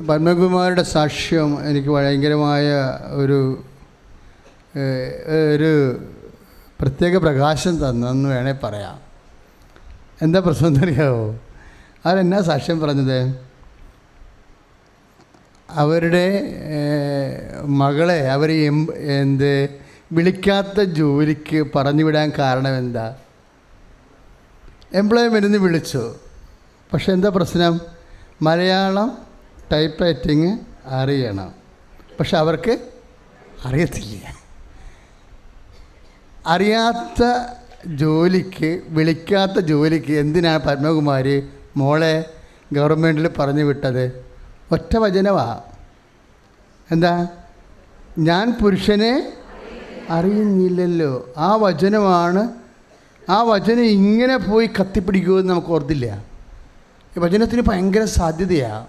പത്മകുമാരുടെ സാക്ഷ്യം എനിക്ക് ഭയങ്കരമായ ഒരു പ്രത്യേക പ്രകാശം തന്നെന്ന് വേണേൽ പറയാം. എന്താ പ്രശ്നം എന്നറിയാമോ? അവരെന്നാ സാക്ഷ്യം പറഞ്ഞത്? അവരുടെ മകളെ അവർ വിളിക്കാത്ത ജോലിക്ക് പറഞ്ഞു വിടാൻ കാരണം എന്താ? എംപ്ലോയ്മെൻറ്റിന് വിളിച്ചു, പക്ഷെ എന്താ പ്രശ്നം? മലയാളം ടൈപ്പ് റൈറ്റിങ് അറിയണം, പക്ഷെ അവർക്ക് അറിയത്തില്ല. അറിയാത്ത ജോലിക്ക്, വിളിക്കാത്ത ജോലിക്ക് എന്തിനാണ് പത്മകുമാരി മോളെ ഗവൺമെൻറ്റിൽ പറഞ്ഞു വിട്ടത്? ഒറ്റ വചനമാണ്. എന്താ? ഞാൻ പുരുഷനെ അറിയുന്നില്ലല്ലോ. ആ വചനമാണ്. ആ വചനം ഇങ്ങനെ പോയി കത്തിപ്പിടിക്കുമെന്ന് നമുക്ക് ഓർത്തില്ല. ഈ വചനത്തിന് ഭയങ്കര സാധ്യതയാണ്.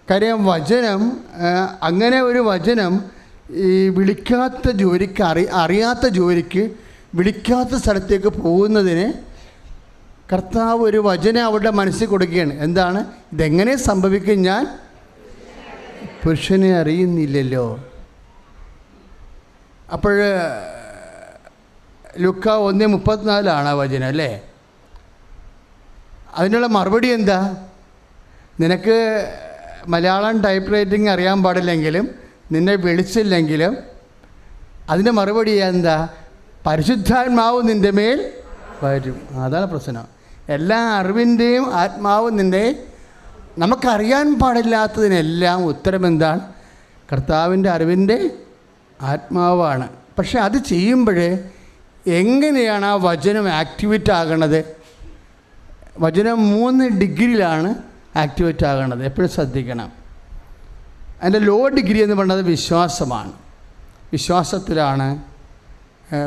കാര്യം വചനം, അങ്ങനെ ഒരു വചനം ഈ വിളിക്കാത്ത ജോലിക്ക്, അറിയാത്ത ജോലിക്ക്, വിളിക്കാത്ത സ്ഥലത്തേക്ക് പോകുന്നതിന് കർത്താവ് ഒരു വചനം അവരുടെ മനസ്സിൽ കൊടുക്കുകയാണ്. എന്താണ്? ഇതെങ്ങനെ സംഭവിക്കും? ഞാൻ പുരുഷനെ അറിയുന്നില്ലല്ലോ. അപ്പോൾ ലൂക്ക 1:34 വചനം അല്ലേ? അതിനുള്ള മറുപടി എന്താ? നിനക്ക് മലയാളം ടൈപ്പ് റൈറ്റിംഗ് അറിയാൻ പാടില്ലെങ്കിലും, നിന്നെ വിളിച്ചില്ലെങ്കിലും, അതിൻ്റെ മറുപടി എന്താ? പരിശുദ്ധാത്മാവ് നിൻ്റെ മേൽ വരും. അതാണ് പ്രശ്നം. എല്ലാ അറിവിൻ്റെയും ആത്മാവ് നിന്നെ, നമുക്കറിയാൻ പാടില്ലാത്തതിനെല്ലാം ഉത്തരം എന്താണ്? കർത്താവിൻ്റെ അറിവിൻ്റെ ആത്മാവാണ്. പക്ഷെ അത് ചെയ്യുമ്പോൾ എങ്ങനെയാണ് ആ വചനം ആക്ടിവേറ്റ് ആകണത്? വചനം 3 ഡിഗ്രിയിലാണ് ആക്ടിവേറ്റ് ആകണത്. എപ്പോഴും ശ്രദ്ധിക്കണം. അതിൻ്റെ ലോ ഡിഗ്രി എന്ന് പറയുന്നത് വിശ്വാസമാണ്. വിശ്വാസത്തിലാണ്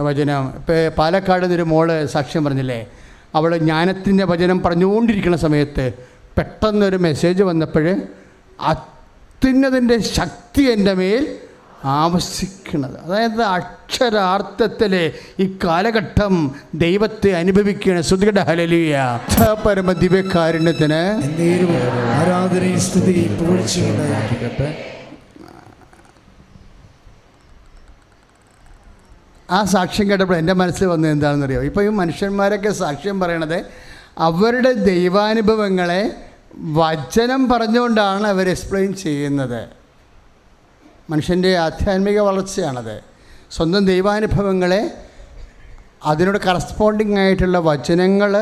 വചനം. ഇപ്പോൾ പാലക്കാട് നിന്നൊരു മോള് സാക്ഷ്യം പറഞ്ഞില്ലേ, അവൾ ജ്ഞാനത്തിൻ്റെ വചനം പറഞ്ഞുകൊണ്ടിരിക്കുന്ന സമയത്ത് പെട്ടെന്നൊരു മെസ്സേജ് വന്നപ്പോൾ അത്യുന്നതിൻ്റെ ശക്തി എൻ്റെ മേൽ ആവസിക്കുന്നത്. അതായത് അക്ഷരാർത്ഥത്തിൽ ഈ കാലഘട്ടം ദൈവത്തെ അനുഭവിക്കുകയാണ്. ശ്രുതികട ഹല്ലേലൂയ. പരമ ദിവ്യകാരുണ്യത്തിന് ആരാധനയും സ്തുതിയും പുകഴ്ചയും ഉണ്ടായിരിക്കട്ടെ. ആ സാക്ഷ്യം കേട്ടപ്പോൾ എൻ്റെ മനസ്സിൽ വന്നത് എന്താണെന്നറിയോ? ഇപ്പോൾ ഈ മനുഷ്യന്മാരൊക്കെ സാക്ഷ്യം പറയണത് അവരുടെ ദൈവാനുഭവങ്ങളെ വചനം പറഞ്ഞുകൊണ്ടാണ് അവർ എക്സ്പ്ലെയിൻ ചെയ്യുന്നത്. മനുഷ്യൻ്റെ ആധ്യാത്മിക വളർച്ചയാണത്. സ്വന്തം ദൈവാനുഭവങ്ങളെ അതിനോട് കറസ്പോണ്ടിങ് ആയിട്ടുള്ള വചനങ്ങൾ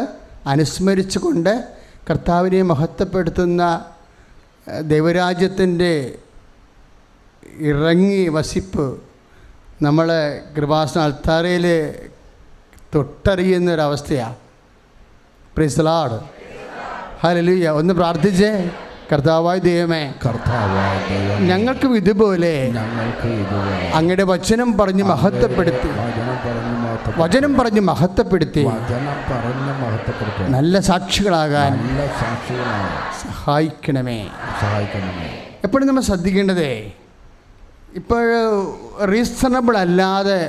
അനുസ്മരിച്ചു കൊണ്ട് കർത്താവിനെ മഹത്വപ്പെടുത്തുന്ന ദൈവരാജ്യത്തിൻ്റെ ഇറങ്ങി വസിപ്പ് നമ്മളെ കൃപാസന അൾത്താരയിൽ തൊട്ടറിയുന്നൊരവസ്ഥയാണ്. Praise the Lord. ഹല്ലേലൂയ. ഒന്ന് പ്രാർത്ഥിച്ചേ. കർത്താവായ ദൈവമേ, ഞങ്ങൾക്കും ഇതുപോലെ അങ്ങയുടെ വചനം പറഞ്ഞ് മഹത്വപ്പെടുത്തി, വചനം പറഞ്ഞ് മഹത്വപ്പെടുത്തി നല്ല സാക്ഷികളാകാൻ സഹായിക്കണമേ. എപ്പോഴും നമ്മൾ ശ്രദ്ധിക്കേണ്ടതേ, ഇപ്പോൾ റീസണബിൾ അല്ലാതെ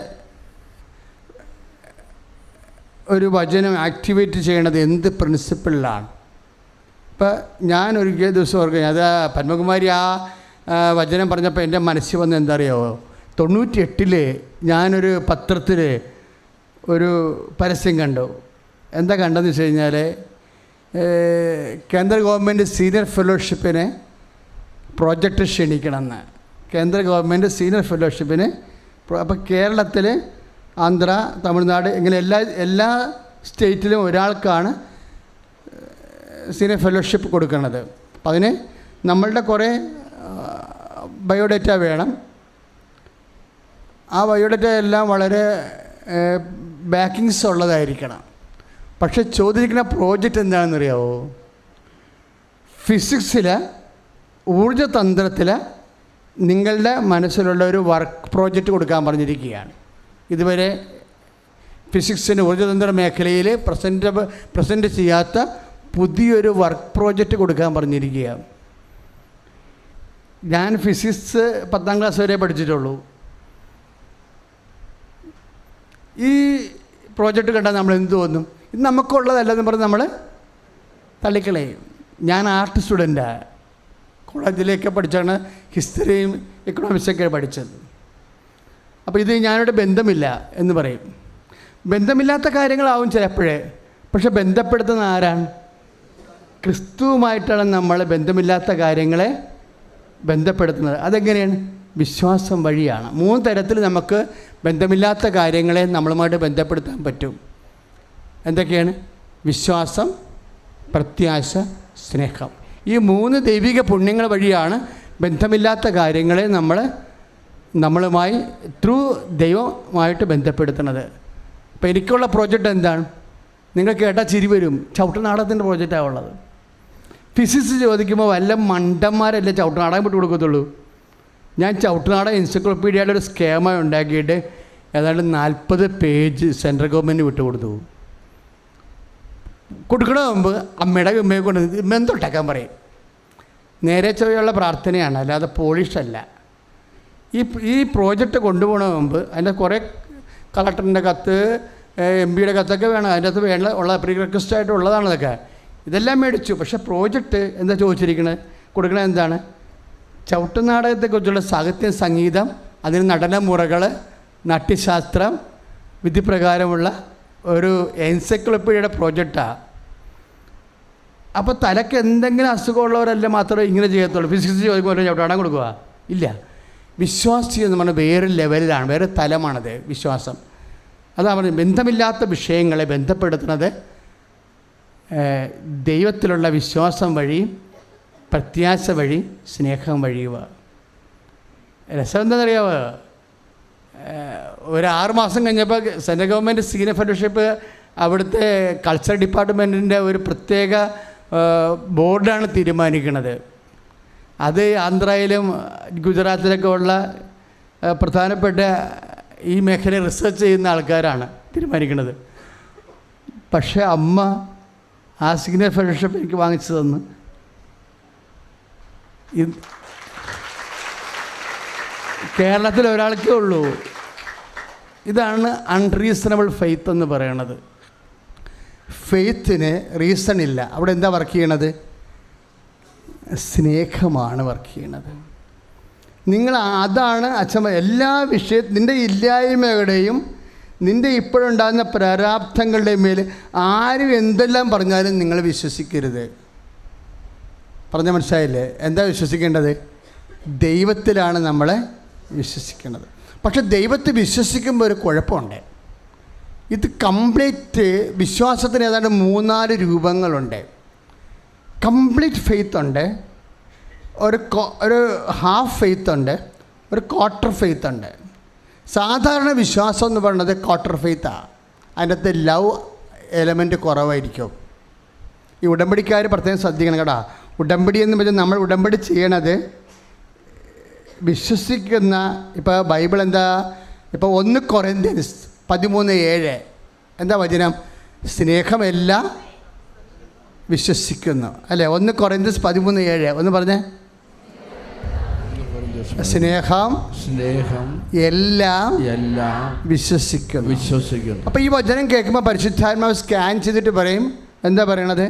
ഒരു വചനം ആക്ടിവേറ്റ് ചെയ്യണത് എന്ത് പ്രിൻസിപ്പിളിലാണ്? ഇപ്പം ഞാനൊരു ദിവസം ഓർക്കുക, അത് പത്മകുമാരി ആ വചനം പറഞ്ഞപ്പോൾ എൻ്റെ മനസ്സിൽ വന്ന് എന്താ അറിയാമോ? 98 ഞാനൊരു പത്രത്തിൽ ഒരു പരസ്യം കണ്ടു. എന്താ കണ്ടതെന്ന് വെച്ച് കഴിഞ്ഞാൽ, കേന്ദ്ര ഗവൺമെൻറ് സീനിയർ ഫെലോഷിപ്പിന് പ്രോജക്റ്റ് ക്ഷണിക്കണമെന്ന്. കേന്ദ്ര ഗവൺമെൻറ് സീനിയർ ഫെലോഷിപ്പിന്. അപ്പോൾ കേരളത്തിൽ, ആന്ധ്ര, തമിഴ്നാട്, ഇങ്ങനെ എല്ലാ സ്റ്റേറ്റിലും ഒരാൾക്കാണ് സീനിയർ ഫെലോഷിപ്പ് കൊടുക്കുന്നത്. അപ്പം അതിന് നമ്മളുടെ കുറേ ബയോഡേറ്റ വേണം. ആ ബയോഡേറ്റ എല്ലാം വളരെ ബാക്കിങ്സ് ഉള്ളതായിരിക്കണം. പക്ഷെ ചോദിക്കുന്ന പ്രോജക്റ്റ് എന്താണെന്നറിയാമോ? ഫിസിക്സിൽ, ഊർജ്ജതന്ത്രത്തിൽ നിങ്ങളുടെ മനസ്സിലുള്ള ഒരു വർക്ക് പ്രോജക്റ്റ് കൊടുക്കാൻ പറഞ്ഞിരിക്കുകയാണ്. ഇതുവരെ ഫിസിക്സിന്, ഊർജ്ജതന്ത്ര മേഖലയിൽ പ്രസൻറ്റ് ചെയ്യാത്ത പുതിയൊരു വർക്ക് പ്രോജക്റ്റ് കൊടുക്കാൻ പറഞ്ഞിരിക്കുകയാണ്. ഞാൻ ഫിസിക്സ് 10ാം ക്ലാസ് വരെ പഠിച്ചിട്ടുള്ളൂ. ഈ പ്രോജക്റ്റ് കണ്ടാൽ നമ്മൾ എന്ത് തോന്നും? ഇത് നമുക്കുള്ളതല്ലെന്ന് പറഞ്ഞ് നമ്മൾ തള്ളിക്കളയും. ഞാൻ ആർട്ട് സ്റ്റുഡൻറ്റാണ്. കോളേജിലേക്ക് പഠിച്ചാണ് ഹിസ്റ്ററിയും എക്കണോമിക്സൊക്കെ പഠിച്ചത്. അപ്പോൾ ഇത് ഞാനോട് ബന്ധമില്ല എന്ന് പറയും. ബന്ധമില്ലാത്ത കാര്യങ്ങളാവും ചിലപ്പോഴേ, പക്ഷെ ബന്ധപ്പെടുത്തുന്ന ആരാണ്? ക്രിസ്തുവുമായിട്ടാണ് നമ്മൾ ബന്ധമില്ലാത്ത കാര്യങ്ങളെ ബന്ധപ്പെടുത്തുന്നത്. അതെങ്ങനെയാണ്? വിശ്വാസം വഴിയാണ്. 3 തരത്തിൽ നമുക്ക് ബന്ധമില്ലാത്ത കാര്യങ്ങളെ നമ്മളുമായിട്ട് ബന്ധപ്പെടുത്താൻ പറ്റും. എന്തൊക്കെയാണ്? വിശ്വാസം, പ്രത്യാശ, സ്നേഹം. ഈ 3 ദൈവിക പുണ്യങ്ങൾ വഴിയാണ് ബന്ധമില്ലാത്ത കാര്യങ്ങളെ നമ്മളുമായി ദൈവമായിട്ട് ബന്ധപ്പെടുത്തുന്നത്. അപ്പോൾ എനിക്കുള്ള പ്രോജക്റ്റ് എന്താണ്? നിങ്ങൾ കേട്ടാൽ ചിരി വരും. ചവിട്ടുനാടകത്തിൻ്റെ പ്രോജക്റ്റാണ് ഉള്ളത്. ഫിസിക്സ് ചോദിക്കുമ്പോൾ വല്ല മണ്ടന്മാരല്ലേ ചവിട്ടുനാടകം വിട്ട് കൊടുക്കത്തുള്ളൂ. ഞാൻ ചവിട്ടുനാടകം എൻസൈക്ലോപ്പീഡിയയുടെ ഒരു സ്കേമ ഉണ്ടാക്കിയിട്ട് ഏതാണ്ട് 40 പേജ് സെൻട്രൽ ഗവൺമെൻറ് വിട്ടുകൊടുത്തു. കൊടുക്കണ മുമ്പ് അമ്മയുടെ ഉമ്മയെ കൊണ്ട് മെന്തൊട്ടാക്കാൻ പറയും. നേരെ ചൊവ്വയുള്ള പ്രാർത്ഥനയാണ്, അല്ലാതെ പോളിഷല്ല. ഈ പ്രോജക്റ്റ് കൊണ്ടുപോകണ മുമ്പ് അതിൻ്റെ കുറേ കളക്ടറിൻ്റെ കത്ത്, MP-യുടെ കത്തൊക്കെ വേണം. അതിൻ്റെ അകത്ത് ഉള്ള പ്രീ റിക്വസ്റ്റായിട്ട് ഉള്ളതാണ് ഇതൊക്കെ. ഇതെല്ലാം മേടിച്ചു. പക്ഷേ പ്രോജക്റ്റ് എന്താ ചോദിച്ചിരിക്കുന്നത്? കൊടുക്കണത് എന്താണ്? ചവിട്ടുനാടകത്തെക്കുറിച്ചുള്ള സാഹിത്യം, സംഗീതം, അതിന് നടനമുറകൾ, നാട്യശാസ്ത്രം, വിധിപ്രകാരമുള്ള ഒരു എൻസൈക്ലോപ്പീഡിയയുടെ പ്രോജക്റ്റാണ്. അപ്പോൾ തലയ്ക്ക് എന്തെങ്കിലും അസുഖമുള്ളവരല്ല മാത്രമേ ഇങ്ങനെ ചെയ്യത്തുള്ളൂ. ഫിസിക്സ് ചോദിക്കുമ്പോൾ ചവിട്ടാടാൻ കൊടുക്കുക? ഇല്ല. വിശ്വാസി എന്ന് പറഞ്ഞാൽ വേറെ ലെവലിലാണ്, വേറെ തലമാണത് വിശ്വാസം. അതാണ് പറഞ്ഞത്, ബന്ധമില്ലാത്ത വിഷയങ്ങളെ ബന്ധപ്പെടുത്തുന്നത് ദൈവത്തിലുള്ള വിശ്വാസം വഴി, പ്രത്യാശ വഴി, സ്നേഹം വഴിയുക. രസം എന്താണെന്നറിയാമോ? ഒരു 6 മാസം കഴിഞ്ഞപ്പോൾ സെൻട്രൽ ഗവൺമെൻറ് സീനിയർ ഫെലോഷിപ്പ് അവിടുത്തെ കൾച്ചർ ഡിപ്പാർട്ട്മെൻറ്റിൻ്റെ ഒരു പ്രത്യേക ബോർഡാണ് തീരുമാനിക്കുന്നത്. അത് ആന്ധ്രയിലും ഗുജറാത്തിലൊക്കെ ഉള്ള പ്രധാനപ്പെട്ട ഈ മേഖല റിസർച്ച് ചെയ്യുന്ന ആൾക്കാരാണ് തീരുമാനിക്കുന്നത്. പക്ഷേ അമ്മ ആ സീനിയർ ഫെലോഷിപ്പ് എനിക്ക് വാങ്ങിച്ചു തന്നു. കേരളത്തിൽ ഒരാൾക്കേ ഉള്ളൂ. ഇതാണ് അൺറീസണബിൾ ഫെയ്ത്ത് എന്ന് പറയണത്. ഫെയ്ത്തിന് റീസൺ ഇല്ല. അവിടെ എന്താ വർക്ക് ചെയ്യണത്? സ്നേഹമാണ് വർക്ക് ചെയ്യണത്. അതാണ് അച്ഛമ്മ എല്ലാ നിൻ്റെ ഇല്ലായ്മയുടെയും നിൻ്റെ ഇപ്പോഴുണ്ടാകുന്ന പ്രാരാബ്ധങ്ങളുടെയും മേൽ ആരും എന്തെല്ലാം പറഞ്ഞാലും നിങ്ങൾ വിശ്വസിക്കരുത്. പറഞ്ഞ മനസ്സിലായില്ലേ? എന്താ വിശ്വസിക്കേണ്ടത്? ദൈവത്തിലാണ് നമ്മളെ വിശ്വസിക്കേണ്ടത്. പക്ഷെ ദൈവത്തെ വിശ്വസിക്കുമ്പോൾ ഒരു കുഴപ്പമുണ്ട്. ഇത് കംപ്ലീറ്റ് വിശ്വാസത്തിന് ഏതാണ്ട് 3-4 രൂപങ്ങളുണ്ട്. കംപ്ലീറ്റ് ഫെയ്ത്ത് ഉണ്ട്, ഒരു ഹാഫ് ഫെയ്ത്ത് ഉണ്ട്, ഒരു ക്വാർട്ടർ ഫെയ്ത്ത് ഉണ്ട്. സാധാരണ വിശ്വാസം എന്ന് പറയുന്നത് ക്വാർട്ടർ ഫെയ്ത്താണ്. അതിൻ്റെ അകത്ത് ലവ് എലമെൻറ്റ് കുറവായിരിക്കും. ഈ ഉടമ്പടിക്കാർ പ്രത്യേകം ശ്രദ്ധിക്കണം കേട്ടോ. ഉടമ്പടി എന്ന് പറഞ്ഞാൽ നമ്മൾ ഉടമ്പടി ചെയ്യണത് വിശ്വസിക്കുന്ന, ഇപ്പോൾ ബൈബിൾ എന്താ, ഇപ്പോൾ 1 കൊറിന്ത്യൻസ് 13:7 എന്താ വചനം? സ്നേഹമെല്ലാം വിശ്വസിക്കുന്നു, അല്ലേ? 1 കൊറിന്ത്യൻസ് 13:7 ഒന്ന് പറഞ്ഞേ. സ്നേഹം എല്ലാം വിശ്വസിക്കുന്നു. അപ്പോൾ ഈ വചനം കേൾക്കുമ്പോൾ പരിശുദ്ധാത്മാവ് സ്കാൻ ചെയ്തിട്ട് പറയും, എന്താ പറയണത്?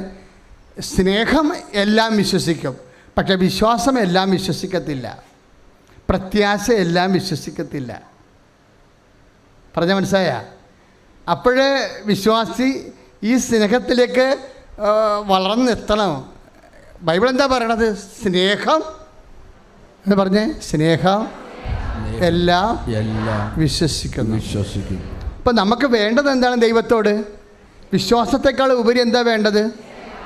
സ്നേഹം എല്ലാം വിശ്വസിക്കും, പക്ഷേ വിശ്വാസം എല്ലാം വിശ്വസിക്കത്തില്ല, പ്രത്യാശ എല്ലാം വിശ്വസിക്കത്തില്ല. പറഞ്ഞ മനസ്സിലായ? അപ്പോഴേ വിശ്വാസി ഈ സ്നേഹത്തിലേക്ക് വളർന്നെത്തണം. ബൈബിൾ എന്താ പറയണത്? സ്നേഹം എന്ന് പറഞ്ഞേ, സ്നേഹം എല്ലാം വിശ്വസിക്കുന്നു. അപ്പം നമുക്ക് വേണ്ടത് എന്താണ്? ദൈവത്തോട് വിശ്വാസത്തെക്കാൾ ഉപരി എന്താ വേണ്ടത്?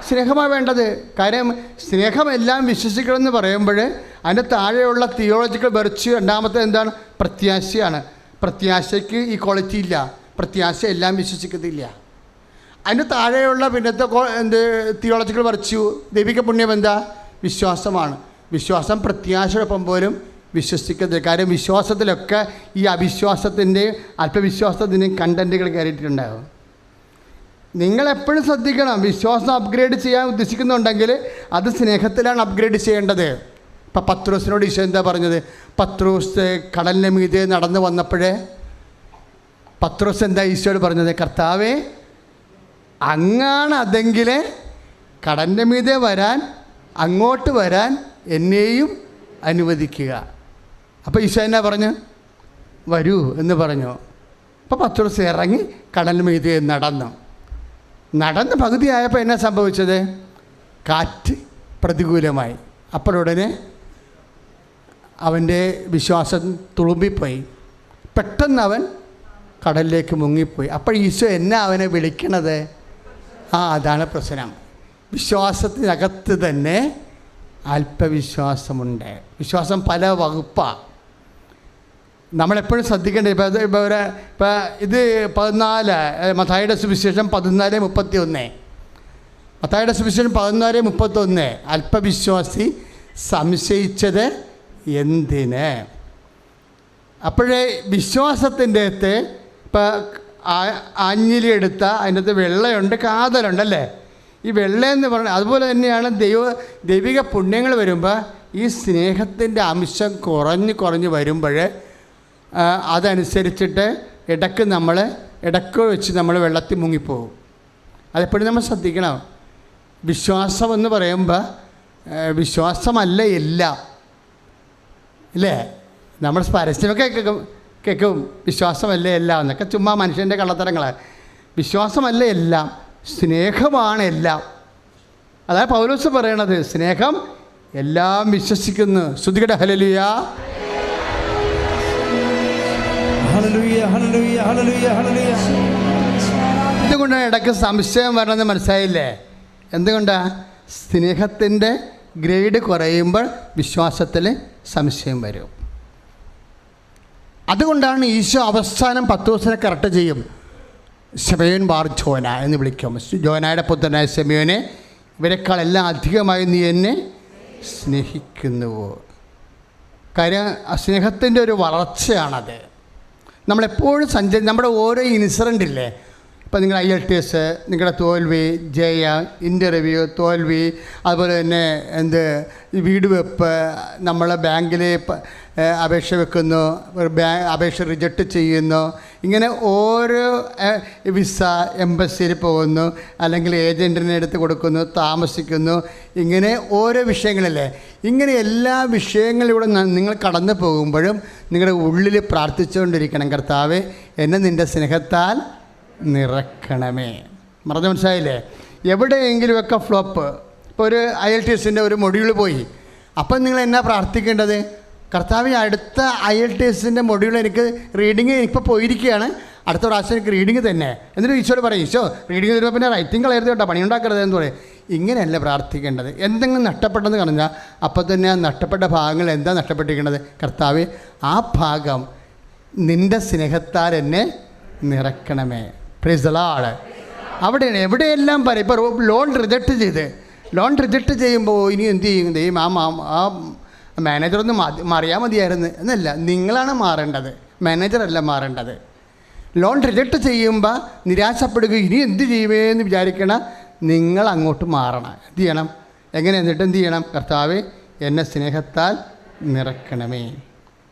സ്നേഹമാണ് വേണ്ടത്. കാര്യം സ്നേഹമെല്ലാം വിശ്വസിക്കണമെന്ന് പറയുമ്പോൾ അതിൻ്റെ താഴെയുള്ള തിയോളജിക്കൽ വെർച്യു രണ്ടാമത്തെ എന്താണ്? പ്രത്യാശയാണ്. പ്രത്യാശയ്ക്ക് ഈ ക്വാളിറ്റി ഇല്ല. പ്രത്യാശ എല്ലാം വിശ്വസിക്കത്തില്ല. അതിൻ്റെ താഴെയുള്ള പിന്നത്തെ തിയോളജിക്കൽ വെർച്യു, ദൈവിക പുണ്യം എന്താ? വിശ്വാസമാണ്. വിശ്വാസം പ്രത്യാശയോടൊപ്പം പോലും വിശ്വസിക്കത്തില്ല. കാര്യം വിശ്വാസത്തിലൊക്കെ ഈ അവിശ്വാസത്തിൻ്റെയും അല്പവിശ്വാസത്തിൻ്റെയും കണ്ടൻറ്റുകൾ കയറിയിട്ടുണ്ടാകും. നിങ്ങളെപ്പോഴും ശ്രദ്ധിക്കണം. വിശ്വാസം അപ്ഗ്രേഡ് ചെയ്യാൻ ഉദ്ദേശിക്കുന്നുണ്ടെങ്കിൽ അത് സ്നേഹത്തിലാണ് അപ്ഗ്രേഡ് ചെയ്യേണ്ടത്. ഇപ്പം പത്രോസിനോട് ഈശോ എന്താ പറഞ്ഞത്? പത്രോസ് കടലിന് മീതെ നടന്നു വന്നപ്പോഴേ പത്രോസ് എന്താ ഈശോയോട് പറഞ്ഞത്? കർത്താവേ, അങ്ങാണ് അതെങ്കിൽ കടലിൻ്റെ മീതെ വരാൻ, അങ്ങോട്ട് വരാൻ എന്നെയും അനുവദിക്കുക. അപ്പോൾ ഈശോ എന്നാ പറഞ്ഞു? വരൂ എന്ന് പറഞ്ഞു. അപ്പോൾ പത്രോസ് ഇറങ്ങി കടൽ മീതെ നടന്ന് പകുതിയായപ്പോൾ എന്നാ സംഭവിച്ചത്? കാറ്റ് പ്രതികൂലമായി. അപ്പോഴുടനെ അവൻ്റെ വിശ്വാസം തുളുമ്പിപ്പോയി. പെട്ടെന്ന് അവൻ കടലിലേക്ക് മുങ്ങിപ്പോയി. അപ്പോൾ ഈശോ എന്നാ അവനെ വിളിക്കണത്? അതാണ് പ്രശ്നം. വിശ്വാസത്തിനകത്ത് തന്നെ അല്പവിശ്വാസമുണ്ട്. വിശ്വാസം പല വകുപ്പാണ്. നമ്മളെപ്പോഴും ശ്രദ്ധിക്കേണ്ടത്. ഇപ്പോൾ ഇത് 14 മത്തായിയുടെ സുവിശേഷം 14:31. മത്തായിയുടെ സുവിശേഷം 14:31. അല്പവിശ്വാസി സംശയിച്ചത് എന്തിന്? അപ്പോഴേ വിശ്വാസത്തിൻ്റെ അകത്ത് ഇപ്പോൾ ആഞ്ഞിലി എടുത്ത അതിൻ്റെ അകത്ത് വെള്ളയുണ്ട്, കാതലുണ്ടല്ലേ? ഈ വെള്ളയെന്ന് പറഞ്ഞാൽ അതുപോലെ തന്നെയാണ് ദൈവിക പുണ്യങ്ങൾ വരുമ്പോൾ ഈ സ്നേഹത്തിൻ്റെ അംശം കുറഞ്ഞ് വരുമ്പോൾ അതനുസരിച്ചിട്ട് ഇടയ്ക്ക് വെച്ച് നമ്മൾ വെള്ളത്തിൽ മുങ്ങിപ്പോകും. അതെപ്പോഴും നമ്മൾ ശ്രദ്ധിക്കണം. വിശ്വാസം എന്ന് പറയുമ്പോൾ വിശ്വാസമല്ല എല്ലാം, ഇല്ലേ? നമ്മൾ പരസ്യമൊക്കെ കേൾക്കും വിശ്വാസമല്ല എല്ലാം എന്നൊക്കെ. ചുമ്മാ മനുഷ്യൻ്റെ കള്ളത്തരങ്ങൾ. വിശ്വാസമല്ല എല്ലാം, സ്നേഹമാണ് എല്ലാം. അതായത് പൗലോസ് പറയണത് സ്നേഹം എല്ലാം വിശ്വസിക്കുന്നു. ശ്രുതികട ഹല്ലേലൂയ. ഇതുകൊണ്ടാണ് ഇടയ്ക്ക് സംശയം വരണമെന്ന് മനസ്സിലായില്ലേ? എന്തുകൊണ്ടാണ്? സ്നേഹത്തിൻ്റെ ഗ്രേഡ് കുറയുമ്പോൾ വിശ്വാസത്തിൽ സംശയം വരും. അതുകൊണ്ടാണ് ഈശോ അവസാനം പത്രോസിനെ കറക്റ്റ് ചെയ്യും. ശമയോൻ ബാർ ജോന എന്ന് വിളിക്കും. ജോനായുടെ പുത്രനായ ശമയോനെ, ഇവരെക്കാളെല്ലാം അധികമായി നീ എന്നെ സ്നേഹിക്കുന്നുവോ? കാര്യം സ്നേഹത്തിൻ്റെ ഒരു വളർച്ചയാണത്. നമ്മളെപ്പോഴും നമ്മുടെ ഓരോ ഇൻസിഡൻ്റ് ഇല്ലേ, ഇപ്പോൾ നിങ്ങൾ IELTS, നിങ്ങളുടെ തോൽവി, ജയം, ഇൻ്റർവ്യൂ, തോൽവി, അതുപോലെ തന്നെ വീട് വെപ്പ്, നമ്മൾ ബാങ്കിൽ അപേക്ഷ വെക്കുന്നു, അപേക്ഷ റിജക്റ്റ് ചെയ്യുന്നു, ഇങ്ങനെ ഓരോ വിസ എംബസിയിൽ പോകുന്നു, അല്ലെങ്കിൽ ഏജൻറ്റിനെ എടുത്ത് കൊടുക്കുന്നു, താമസിക്കുന്നു, ഇങ്ങനെ ഓരോ വിഷയങ്ങളല്ലേ. ഇങ്ങനെ എല്ലാ വിഷയങ്ങളിലൂടെ നിങ്ങൾ കടന്നു പോകുമ്പോഴും നിങ്ങളുടെ ഉള്ളിൽ പ്രാർത്ഥിച്ചുകൊണ്ടിരിക്കണം, കർത്താവേ എന്നെ നിൻ്റെ സ്നേഹത്താൽ നിറക്കണമേ. മറന്നു മനസ്സിലായില്ലേ? എവിടെയെങ്കിലുമൊക്കെ ഫ്ലോപ്പ്, ഇപ്പോൾ ഒരു IELTS ഒരു മൊഡ്യൂൾ പോയി, അപ്പം നിങ്ങൾ എന്നാ പ്രാർത്ഥിക്കേണ്ടത്? കർത്താവ് അടുത്ത IELTS മൊഡ്യൂൾ എനിക്ക് റീഡിങ് എനിക്കിപ്പോൾ പോയിരിക്കുകയാണ്, അടുത്ത പ്രാവശ്യം എനിക്ക് റീഡിങ് തന്നെ. എന്നിട്ട് ഈശോട് പറയും, ഈശോ റീഡിങ് തരുമ്പോൾ പിന്നെ റൈറ്റിംഗ് കളയരുത് കേട്ടോ, പണിയുണ്ടാക്കരുത് എന്ന് പറയും. ഇങ്ങനെയല്ല പ്രാർത്ഥിക്കേണ്ടത്. എന്തെങ്കിലും നഷ്ടപ്പെട്ടെന്ന് പറഞ്ഞാൽ അപ്പോൾ തന്നെ ആ നഷ്ടപ്പെട്ട ഭാഗങ്ങൾ എന്താ നഷ്ടപ്പെട്ടിരിക്കുന്നത്? കർത്താവ് ആ ഭാഗം നിൻ്റെ സ്നേഹത്താൽ എന്നെ നിറക്കണമേ. Price the Lord. അവിടെയാണ് എവിടെയെല്ലാം പറയും. ഇപ്പോൾ ലോൺ റിജക്റ്റ് ചെയ്യുമ്പോൾ ഇനി എന്ത് ചെയ്യും? ദൈവം ആ മാനേജറൊന്നും മാറിയാൽ മതിയായിരുന്നു എന്നല്ല, നിങ്ങളാണ് മാറേണ്ടത്, മാനേജറല്ല മാറേണ്ടത്. ലോൺ റിജക്റ്റ് ചെയ്യുമ്പോൾ നിരാശപ്പെടുക, ഇനി എന്ത് ചെയ്യുമെന്ന് വിചാരിക്കണം. നിങ്ങൾ അങ്ങോട്ട് മാറണം. എന്ത് ചെയ്യണം? എങ്ങനെ? എന്നിട്ട് എന്ത് ചെയ്യണം? കർത്താവേ എന്നെ സ്നേഹത്താൽ നിറക്കണമേ.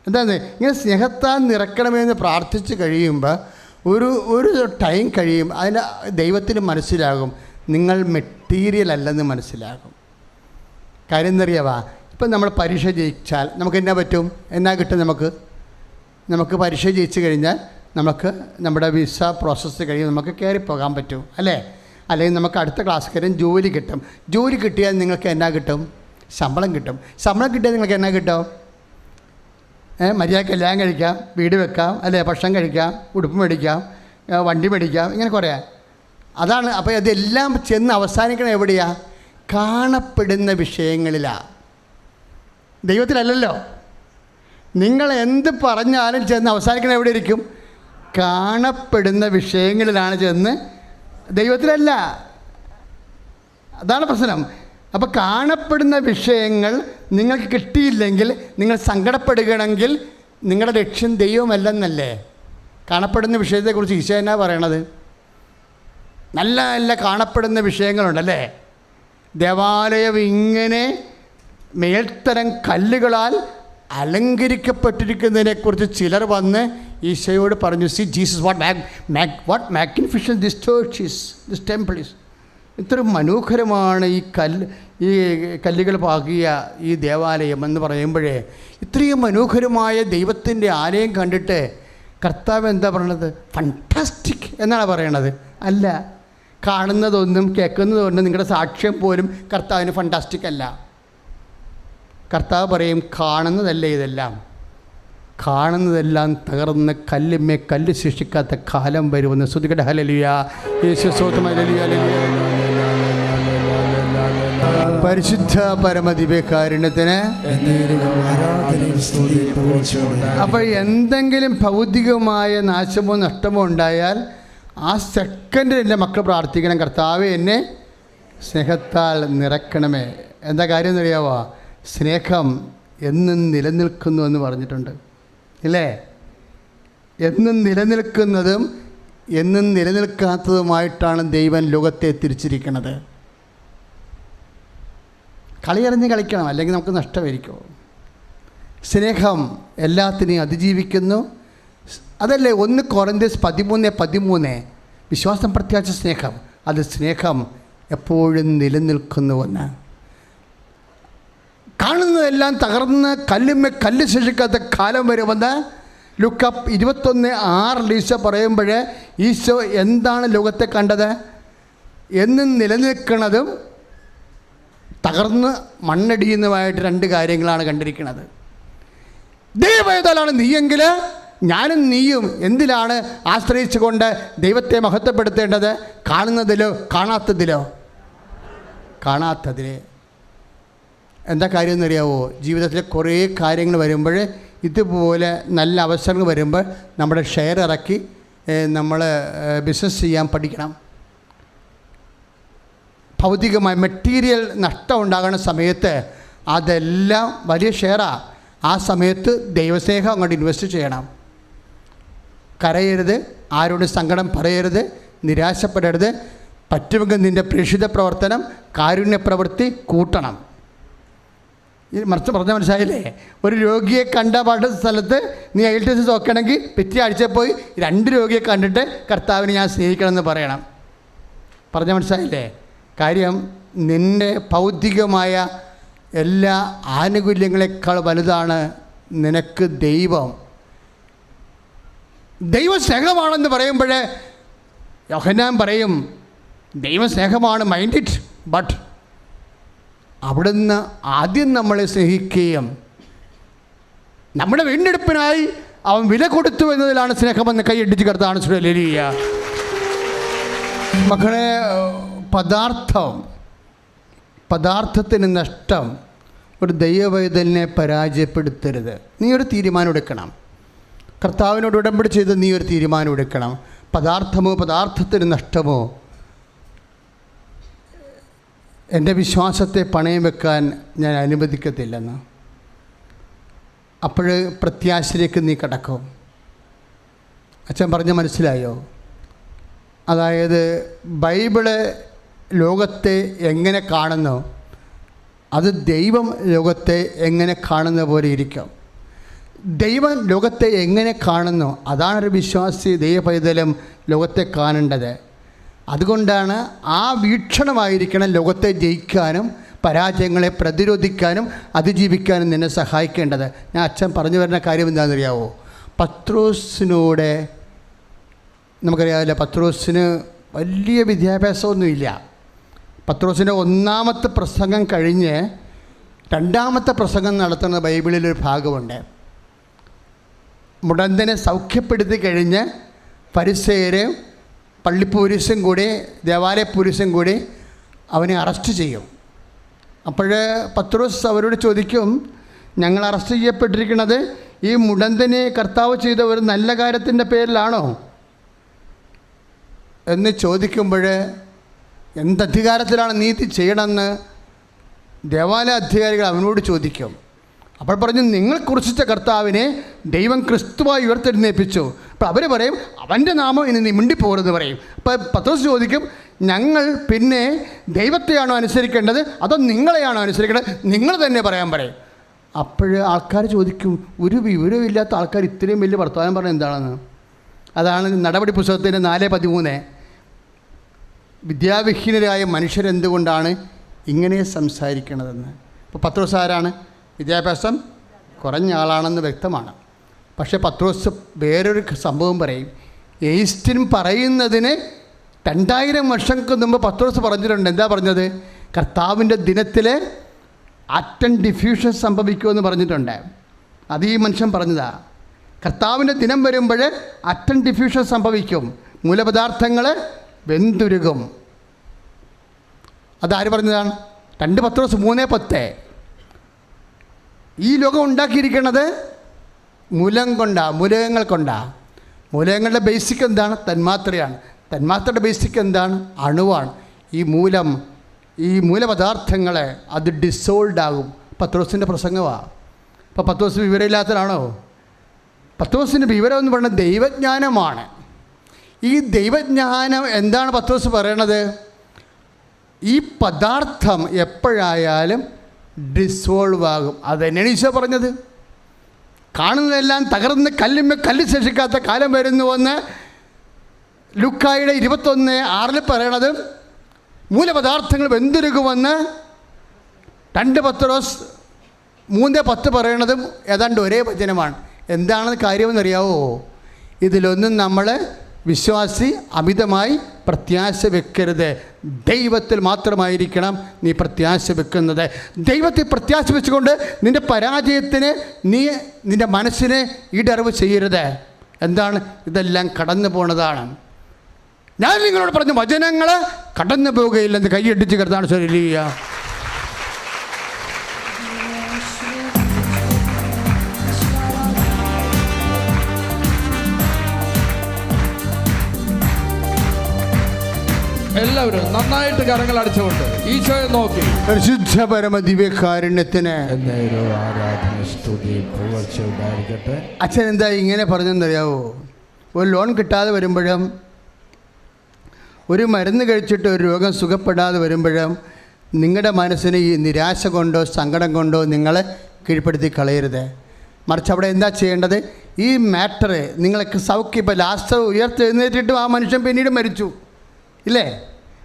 എന്താണ്? ഇങ്ങനെ സ്നേഹത്താൽ നിറക്കണമേ എന്ന് പ്രാർത്ഥിച്ച് കഴിയുമ്പോൾ ഒരു ടൈം കഴിയും, അതിന് ദൈവത്തിന് മനസ്സിലാകും നിങ്ങൾ മെറ്റീരിയൽ അല്ലെന്ന് മനസ്സിലാകും. കാര്യം എന്തറിയാവാ? ഇപ്പം നമ്മൾ പരീക്ഷ ജയിച്ചാൽ നമുക്ക് എന്നാ പറ്റും? എന്നാ കിട്ടും? നമുക്ക് പരീക്ഷ ജയിച്ചു കഴിഞ്ഞാൽ നമുക്ക് നമ്മുടെ വിസ പ്രോസസ്സ് കഴിയും, നമുക്ക് കയറിപ്പോകാൻ പറ്റും, അല്ലേ? അല്ലെങ്കിൽ നമുക്ക് അടുത്ത ക്ലാസ് കയറി ജോലി കിട്ടും. ജോലി കിട്ടിയാൽ നിങ്ങൾക്ക് എന്നാ കിട്ടും? ശമ്പളം കിട്ടും. ശമ്പളം കിട്ടിയാൽ നിങ്ങൾക്ക് എന്നാ കിട്ടും? മര്യാദയ്ക്ക് എല്ലാം കഴിക്കാം, വീട് വെക്കാം, അല്ലേ? ഭക്ഷണം കഴിക്കാം, ഉടുപ്പ് മേടിക്കാം, വണ്ടി മേടിക്കാം, ഇങ്ങനെ കുറേ. അതാണ്. അപ്പോൾ ഇതെല്ലാം ചെന്ന് അവസാനിക്കണം എവിടെയാണ്? കാണപ്പെടുന്ന വിഷയങ്ങളിലാണ്, ദൈവത്തിലല്ലല്ലോ. നിങ്ങൾ എന്ത് പറഞ്ഞാലും ചെന്ന് അവസാനിക്കണം എവിടെ ഇരിക്കും? കാണപ്പെടുന്ന വിഷയങ്ങളിലാണ് ചെന്ന്, ദൈവത്തിലല്ല. അതാണ് പ്രശ്നം. അപ്പോൾ കാണപ്പെടുന്ന വിഷയങ്ങൾ നിങ്ങൾക്ക് കിട്ടിയില്ലെങ്കിൽ നിങ്ങൾ സങ്കടപ്പെടുകയാണെങ്കിൽ നിങ്ങളുടെ ലക്ഷ്യം ദൈവമല്ലെന്നല്ലേ? കാണപ്പെടുന്ന വിഷയത്തെക്കുറിച്ച് ഈശോ എന്നാ പറയണത്? നല്ല നല്ല കാണപ്പെടുന്ന വിഷയങ്ങളുണ്ടല്ലേ? ദേവാലയം ഇങ്ങനെ മേൽത്തരം കല്ലുകളാൽ അലങ്കരിക്കപ്പെട്ടിരിക്കുന്നതിനെക്കുറിച്ച് ചിലർ വന്ന് ഈശോയോട് പറഞ്ഞു, C Jesus what magnificent this church is, this temple is. ഇത്ര മനോഹരമാണ് ഈ കല്ലുകൾ പാകിയ ഈ ദേവാലയം എന്ന് പറയുമ്പോഴേ, ഇത്രയും മനോഹരമായ ദൈവത്തിൻ്റെ ആലയം കണ്ടിട്ട് കർത്താവ് എന്താ പറയണത്? ഫണ്ടാസ്റ്റിക് എന്നാണ് പറയണത്. അല്ല, കാണുന്നതൊന്നും കേൾക്കുന്നതൊന്നും നിങ്ങളുടെ സാക്ഷ്യം പോലും കർത്താവിന് ഫണ്ടാസ്റ്റിക് അല്ല. കർത്താവ് പറയും, കാണുന്നതല്ല ഇതെല്ലാം, കാണുന്നതെല്ലാം തകർന്ന് കല്ലുമേ കല്ല് സൃഷ്ടിക്കാത്ത കാലം വരുമെന്ന്. ശ്രുതികട ഹല്ലേലൂയ, യേശു സ്തോത്രം, ഹല്ലേലൂയ, ഹല്ലേലൂയ. പരിശുദ്ധ പരമദിവ്യകാരുണ്യത്തിന്. അപ്പോൾ എന്തെങ്കിലും ഭൗതികമായ നാശമോ നഷ്ടമോ ഉണ്ടായാൽ ആ സെക്കൻഡിൽ എൻ്റെ മക്കൾ പ്രാർത്ഥിക്കണം, കർത്താവേ എന്നെ സ്നേഹത്താൽ നിറക്കണമേ. എന്താ കാര്യം എന്നറിയാവോ? സ്നേഹം എന്നും നിലനിൽക്കുന്നു എന്ന് പറഞ്ഞിട്ടുണ്ട്, ഇല്ലേ? എന്നും നിലനിൽക്കുന്നതും എന്നും നിലനിൽക്കാത്തതുമായിട്ടാണ് ദൈവം ലോകത്തെ തിരിച്ചിരിക്കുന്നത്. കളിയറിഞ്ഞ് കളിക്കണം, അല്ലെങ്കിൽ നമുക്ക് നഷ്ടമായിരിക്കും. സ്നേഹം എല്ലാത്തിനെയും അതിജീവിക്കുന്നു. അതല്ലേ 1 കൊരിന്ത്യർ 13:13 വിശ്വാസം, പ്രത്യാശ, സ്നേഹം. അത് സ്നേഹം എപ്പോഴും നിലനിൽക്കുന്നുവെന്ന്. കാണുന്നതെല്ലാം തകർന്ന് കല്ലുമ്മേ കല്ല് ശേഷിക്കാത്ത കാലം വരുമെന്ന് ലൂക്കാ 21:6 ഈശോ പറയുമ്പോൾ, ഈശോ എന്താണ് ലോകത്തെ കണ്ടത്? എന്നും നിലനിൽക്കുന്നതും തകർന്ന് മണ്ണടിയുന്നതുമായിട്ട് 2 കാര്യങ്ങളാണ് കണ്ടിരിക്കുന്നത്. ദൈവവേദനാണ് നീയെങ്കിൽ ഞാനും നീയും എന്തിലാണ് ആശ്രയിച്ചുകൊണ്ട് ദൈവത്തെ മഹത്വപ്പെടുത്തേണ്ടത്? കാണുന്നതിലോ കാണാത്തതിലോ? കാണാത്തതിൽ. എന്താ കാര്യം എന്നറിയാവോ? ജീവിതത്തിൽ കുറേ കാര്യങ്ങൾ വരുമ്പോൾ, ഇതുപോലെ നല്ല അവസരങ്ങൾ വരുമ്പോൾ നമ്മുടെ ഷെയർ ഇറക്കി നമ്മൾ ബിസിനസ് ചെയ്യാൻ പഠിക്കണം. ഭൗതികമായ മെറ്റീരിയൽ നഷ്ടം ഉണ്ടാകുന്ന സമയത്ത് അതെല്ലാം വലിയ ഷെയറാണ്. ആ സമയത്ത് ദൈവസ്നേഹം അങ്ങോട്ട് ഇൻവെസ്റ്റ് ചെയ്യണം. കരയരുത്, ആരോടും സങ്കടം പറയരുത്, നിരാശപ്പെടരുത്. പറ്റുമെങ്കിൽ നിൻ്റെ പ്രേക്ഷിത പ്രവർത്തനം, കാരുണ്യ പ്രവൃത്തി കൂട്ടണം. ഈ മറിച്ച് പറഞ്ഞാൽ മനസ്സിലായില്ലേ? ഒരു രോഗിയെ കണ്ട പാട്ട് സ്ഥലത്ത് നീ IELTS നോക്കണമെങ്കിൽ പിറ്റേ ആഴ്ച പോയി 2 രോഗിയെ കണ്ടിട്ട് കർത്താവിനെ ഞാൻ സ്നേഹിക്കണമെന്ന് പറയണം. പറഞ്ഞാൽ മനസ്സിലായില്ലേ? കാര്യം നിൻ്റെ ഭൗതികമായ എല്ലാ ആനുകൂല്യങ്ങളെക്കാൾ വലുതാണ് നിനക്ക് ദൈവം. ദൈവം സ്നേഹമാണെന്ന് പറയുമ്പോൾ യോഹന്നാൻ പറയും, ദൈവം സ്നേഹമാണ്, മൈൻഡ് ഇറ്റ്. ബട്ട് അവിടുന്ന് ആദ്യം നമ്മളെ സ്നേഹിക്കുകയും നമ്മുടെ വീണ്ടെടുപ്പിനായി അവൻ വില കൊടുത്തു എന്നതിലാണ് സ്നേഹമെന്ന് കൈയടിച്ച് കർത്താവാണ്. ഹല്ലേലൂയ. മക്കളെ, പദാർത്ഥത്തിന് നഷ്ടം ഒരു ദൈവവേദനെ പരാജയപ്പെടുത്തരുത്. നീ ഒരു തീരുമാനം എടുക്കണം. കർത്താവിനോട് ഉടമ്പടി ചെയ്ത് നീ ഒരു തീരുമാനം എടുക്കണം. പദാർത്ഥമോ പദാർത്ഥത്തിന് നഷ്ടമോ എൻ്റെ വിശ്വാസത്തെ പണയം വെക്കാൻ ഞാൻ അനുവദിക്കത്തില്ലെന്ന്. അപ്പോൾ പ്രത്യാശയിലേക്ക് നീ കടക്കും. അച്ഛൻ പറഞ്ഞ് മനസ്സിലായോ? അതായത് ബൈബിള് ലോകത്തെ എങ്ങനെ കാണുന്നു, അത് ദൈവം ലോകത്തെ എങ്ങനെ കാണുന്ന പോലെ ഇരിക്കും. ദൈവം ലോകത്തെ എങ്ങനെ കാണുന്നു, അതാണൊരു വിശ്വാസി ദൈവപൈതലും ലോകത്തെ കാണേണ്ടത്. അതുകൊണ്ടാണ് ആ വീക്ഷണമായിരിക്കണം ലോകത്തെ ജയിക്കാനും പരാജയങ്ങളെ പ്രതിരോധിക്കാനും അതിജീവിക്കാനും നിന്നെ സഹായിക്കേണ്ടത്. ഞാൻ അച്ഛൻ പറഞ്ഞു വരുന്ന കാര്യം എന്താണെന്നറിയാവോ? പത്രോസിനോട് നമുക്കറിയാമല്ലോ, പത്രോസിന് വലിയ വിദ്യാഭ്യാസമൊന്നുമില്ല. പത്രോസിൻ്റെ 1ാമത്തെ പ്രസംഗം കഴിഞ്ഞ് 2ാമത്തെ പ്രസംഗം നടത്തുന്ന ബൈബിളിലൊരു ഭാഗമുണ്ട്. മുടന്തനെ സൗഖ്യപ്പെടുത്തി കഴിഞ്ഞ് ഫരിസേയരും പള്ളിപ്പോലീസും കൂടി ദേവാലയ പോലീസും കൂടി അവനെ അറസ്റ്റ് ചെയ്യും. അപ്പോൾ പത്രോസ് അവരോട് ചോദിക്കും, ഞങ്ങൾ അറസ്റ്റ് ചെയ്യപ്പെട്ടിരിക്കുന്നത് ഈ മുടന്തനെ കർത്താവ് ചെയ്ത ഒരു നല്ല കാര്യത്തിൻ്റെ പേരിലാണോ എന്ന് ചോദിക്കുമ്പോൾ, എന്തധികാരത്തിലാണ് നീതി ചെയ്യണമെന്ന് ദേവാലയ അധികാരികൾ അവനോട് ചോദിക്കും. അപ്പോൾ പറഞ്ഞു, നിങ്ങൾ കുറിച്ച കർത്താവിനെ ദൈവം ക്രിസ്തുവായി ഉയർത്തെഴുന്നേൽപ്പിച്ചു. അപ്പോൾ അവർ പറയും, അവൻ്റെ നാമം ഇനി നീ മിണ്ടിപ്പോകരുതെന്ന് പറയും. അപ്പോൾ പത്രോസ് ചോദിക്കും, ഞങ്ങൾ പിന്നെ ദൈവത്തെയാണോ അനുസരിക്കേണ്ടത് അതോ നിങ്ങളെയാണോ അനുസരിക്കേണ്ടത്? നിങ്ങൾ തന്നെ പറയാൻ പറയും. അപ്പോൾ ആൾക്കാർ ചോദിക്കും, ഒരു വിവരമില്ലാത്ത ആൾക്കാർ ഇത്രയും വലിയ വർത്തമാനം പറഞ്ഞാൽ എന്താണെന്ന്. അതാണ് നടപടി പുസ്തകത്തിൻ്റെ 4:13. വിദ്യാവിഹീനരായ മനുഷ്യരെന്തുകൊണ്ടാണ് ഇങ്ങനെ സംസാരിക്കണതെന്ന്. ഇപ്പോൾ പത്രോസ് ആരാണ്? വിദ്യാഭ്യാസം കുറഞ്ഞ ആളാണെന്ന് വ്യക്തമാണ്. പക്ഷേ പത്രോസ് വേറൊരു സംഭവം പറയും. എയ്ൻസ്റ്റീൻ പറയുന്നതിന് 2000 വർഷങ്ങൾക്ക് മുമ്പ് പത്രോസ് പറഞ്ഞിട്ടുണ്ട്. എന്താ പറഞ്ഞത്? കർത്താവിൻ്റെ ദിനത്തിൽ ആറ്റം ഡിഫ്യൂഷൻ സംഭവിക്കുമെന്ന് പറഞ്ഞിട്ടുണ്ട്. അത് ഈ മനുഷ്യൻ പറഞ്ഞതാണ്. കർത്താവിൻ്റെ ദിനം വരുമ്പോൾ ആറ്റം ഡിഫ്യൂഷൻ സംഭവിക്കും, മൂലപദാർത്ഥങ്ങൾ വെന്തുരുകും. അതാര് പറഞ്ഞതാണ്? 2 പത്രോസ് 3:10. ഈ ലോകം ഉണ്ടാക്കിയിരിക്കുന്നത് മൂലകങ്ങൾ കൊണ്ടാണ്. മൂലകങ്ങളുടെ ബേസിക് എന്താണ്? തന്മാത്രയാണ്. തന്മാത്രയുടെ ബേസിക് എന്താണ്? അണുവാണ്. ഈ മൂലപദാർത്ഥങ്ങൾ അത് ഡിസോൾഡ് ആകും. പത്രോസിൻ്റെ പ്രസംഗമാണ്. അപ്പോൾ പത്രോസ് വിവരമില്ലാത്തതാണോ? പത്രോസിൻ്റെ വിവരം എന്ന് പറയുന്നത് ദൈവജ്ഞാനമാണ്. ഈ ദൈവജ്ഞാനം എന്താണ് പത്രോസ് പറയണത്? ഈ പദാർത്ഥം എപ്പോഴായാലും ഡിസോൾവ് ആകും. അതെന്നെയാണ് ഈശോ പറഞ്ഞത്. കാണുന്നതെല്ലാം തകർന്ന് കല്ല് ശേഷിക്കാത്ത കാലം വരുന്നുവെന്ന് ലൂക്കായുടെ 21:6 പറയണത്. മൂലപദാർത്ഥങ്ങൾ വെന്തുരുകുമെന്ന് 2 പത്രോസ് 3:10 പറയണതും ഏതാണ്ട് ഒരേ വചനമാണ്. എന്താണ് കാര്യമെന്നറിയാവോ? ഇതിലൊന്നും നമ്മൾ വിശ്വാസി അമിതമായി പ്രത്യാശ വെക്കരുത്. ദൈവത്തിൽ മാത്രമായിരിക്കണം നീ പ്രത്യാശ വെക്കുന്നത്. ദൈവത്തിൽ പ്രത്യാശ വെച്ചുകൊണ്ട് നിൻ്റെ പരാജയത്തിന് നിൻ്റെ മനസ്സിനെ ഈടറിവ് ചെയ്യരുത്. എന്താണ്? ഇതെല്ലാം കടന്നു പോണതാണ്. ഞാൻ നിങ്ങളോട് പറഞ്ഞ വചനങ്ങൾ കടന്നു പോവുകയില്ലെന്ന് കൈയടിച്ച് കരുതാണ്. ശരിയ എല്ലാവരും നന്നായിട്ട് കരങ്ങൾ അടിച്ചുകൊണ്ട് ഈശോയെ നോക്കി പരിശുദ്ധ പരമ ദിവ്യകാരുണ്യത്തിന് ആരാധന സ്തുതി പുകഴ്ച ഉണ്ടായിരിക്കട്ടെ. അച്ഛൻ എന്താ ഇങ്ങനെ പറഞ്ഞെന്നറിയാവോ? ഒരു ലോൺ കിട്ടാതെ വരുമ്പോഴും, ഒരു മരുന്ന് കഴിച്ചിട്ട് ഒരു രോഗം സുഖപ്പെടാതെ വരുമ്പോഴും നിങ്ങളുടെ മനസ്സിന് ഈ നിരാശ കൊണ്ടോ സങ്കടം കൊണ്ടോ നിങ്ങളെ കീഴ്പ്പെടുത്തി കളയരുത്. മറിച്ച് അവിടെ എന്താ ചെയ്യേണ്ടത്? ഈ മാറ്റർ നിങ്ങൾക്ക് സൗഖ്യം. ഇപ്പോൾ ലാസ്റ്റ് ഉയർത്തെഴുന്നേറ്റിട്ടും ആ മനുഷ്യൻ പിന്നീട് മരിച്ചു ഇല്ലേ?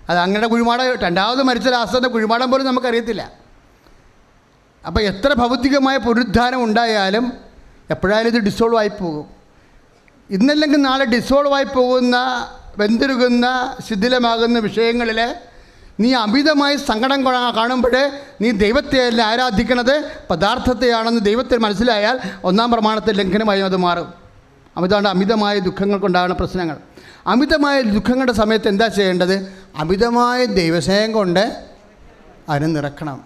അത് അങ്ങനെ കുഴിമാടം, 2ാമത് മരിച്ച ലാസ്റ്ററിൻ്റെ കുഴിമാടം പോലും നമുക്കറിയത്തില്ല. അപ്പോൾ എത്ര ഭൗതികമായ പുനരുദ്ധാനം ഉണ്ടായാലും എപ്പോഴായാലും ഇത് ഡിസോൾവ് ആയി പോകും. ഇന്നല്ലെങ്കിൽ നാളെ ഡിസോൾവ് ആയി പോകുന്ന, വെന്തുരുകുന്ന, ശിഥിലമാകുന്ന വിഷയങ്ങളിൽ നീ അമിതമായി സങ്കടം കാണുമ്പോൾ നീ ദൈവത്തെയല്ല ആരാധിക്കണത്, പദാർത്ഥത്തെയാണെന്ന് ദൈവത്തെ മനസ്സിലായാൽ 1-ാം പ്രമാണത്തെ ലംഘനമായി അത് മാറും. അതാണ് അമിതമായ ദുഃഖങ്ങൾ കൊണ്ടാകുന്ന പ്രശ്നങ്ങൾ. അമിതമായ ദുഃഖങ്ങളുടെ സമയത്ത് എന്താ ചെയ്യേണ്ടത്? അമിതമായ ദൈവസ്നേഹം കൊണ്ട് അതിനെ നിറക്കണം.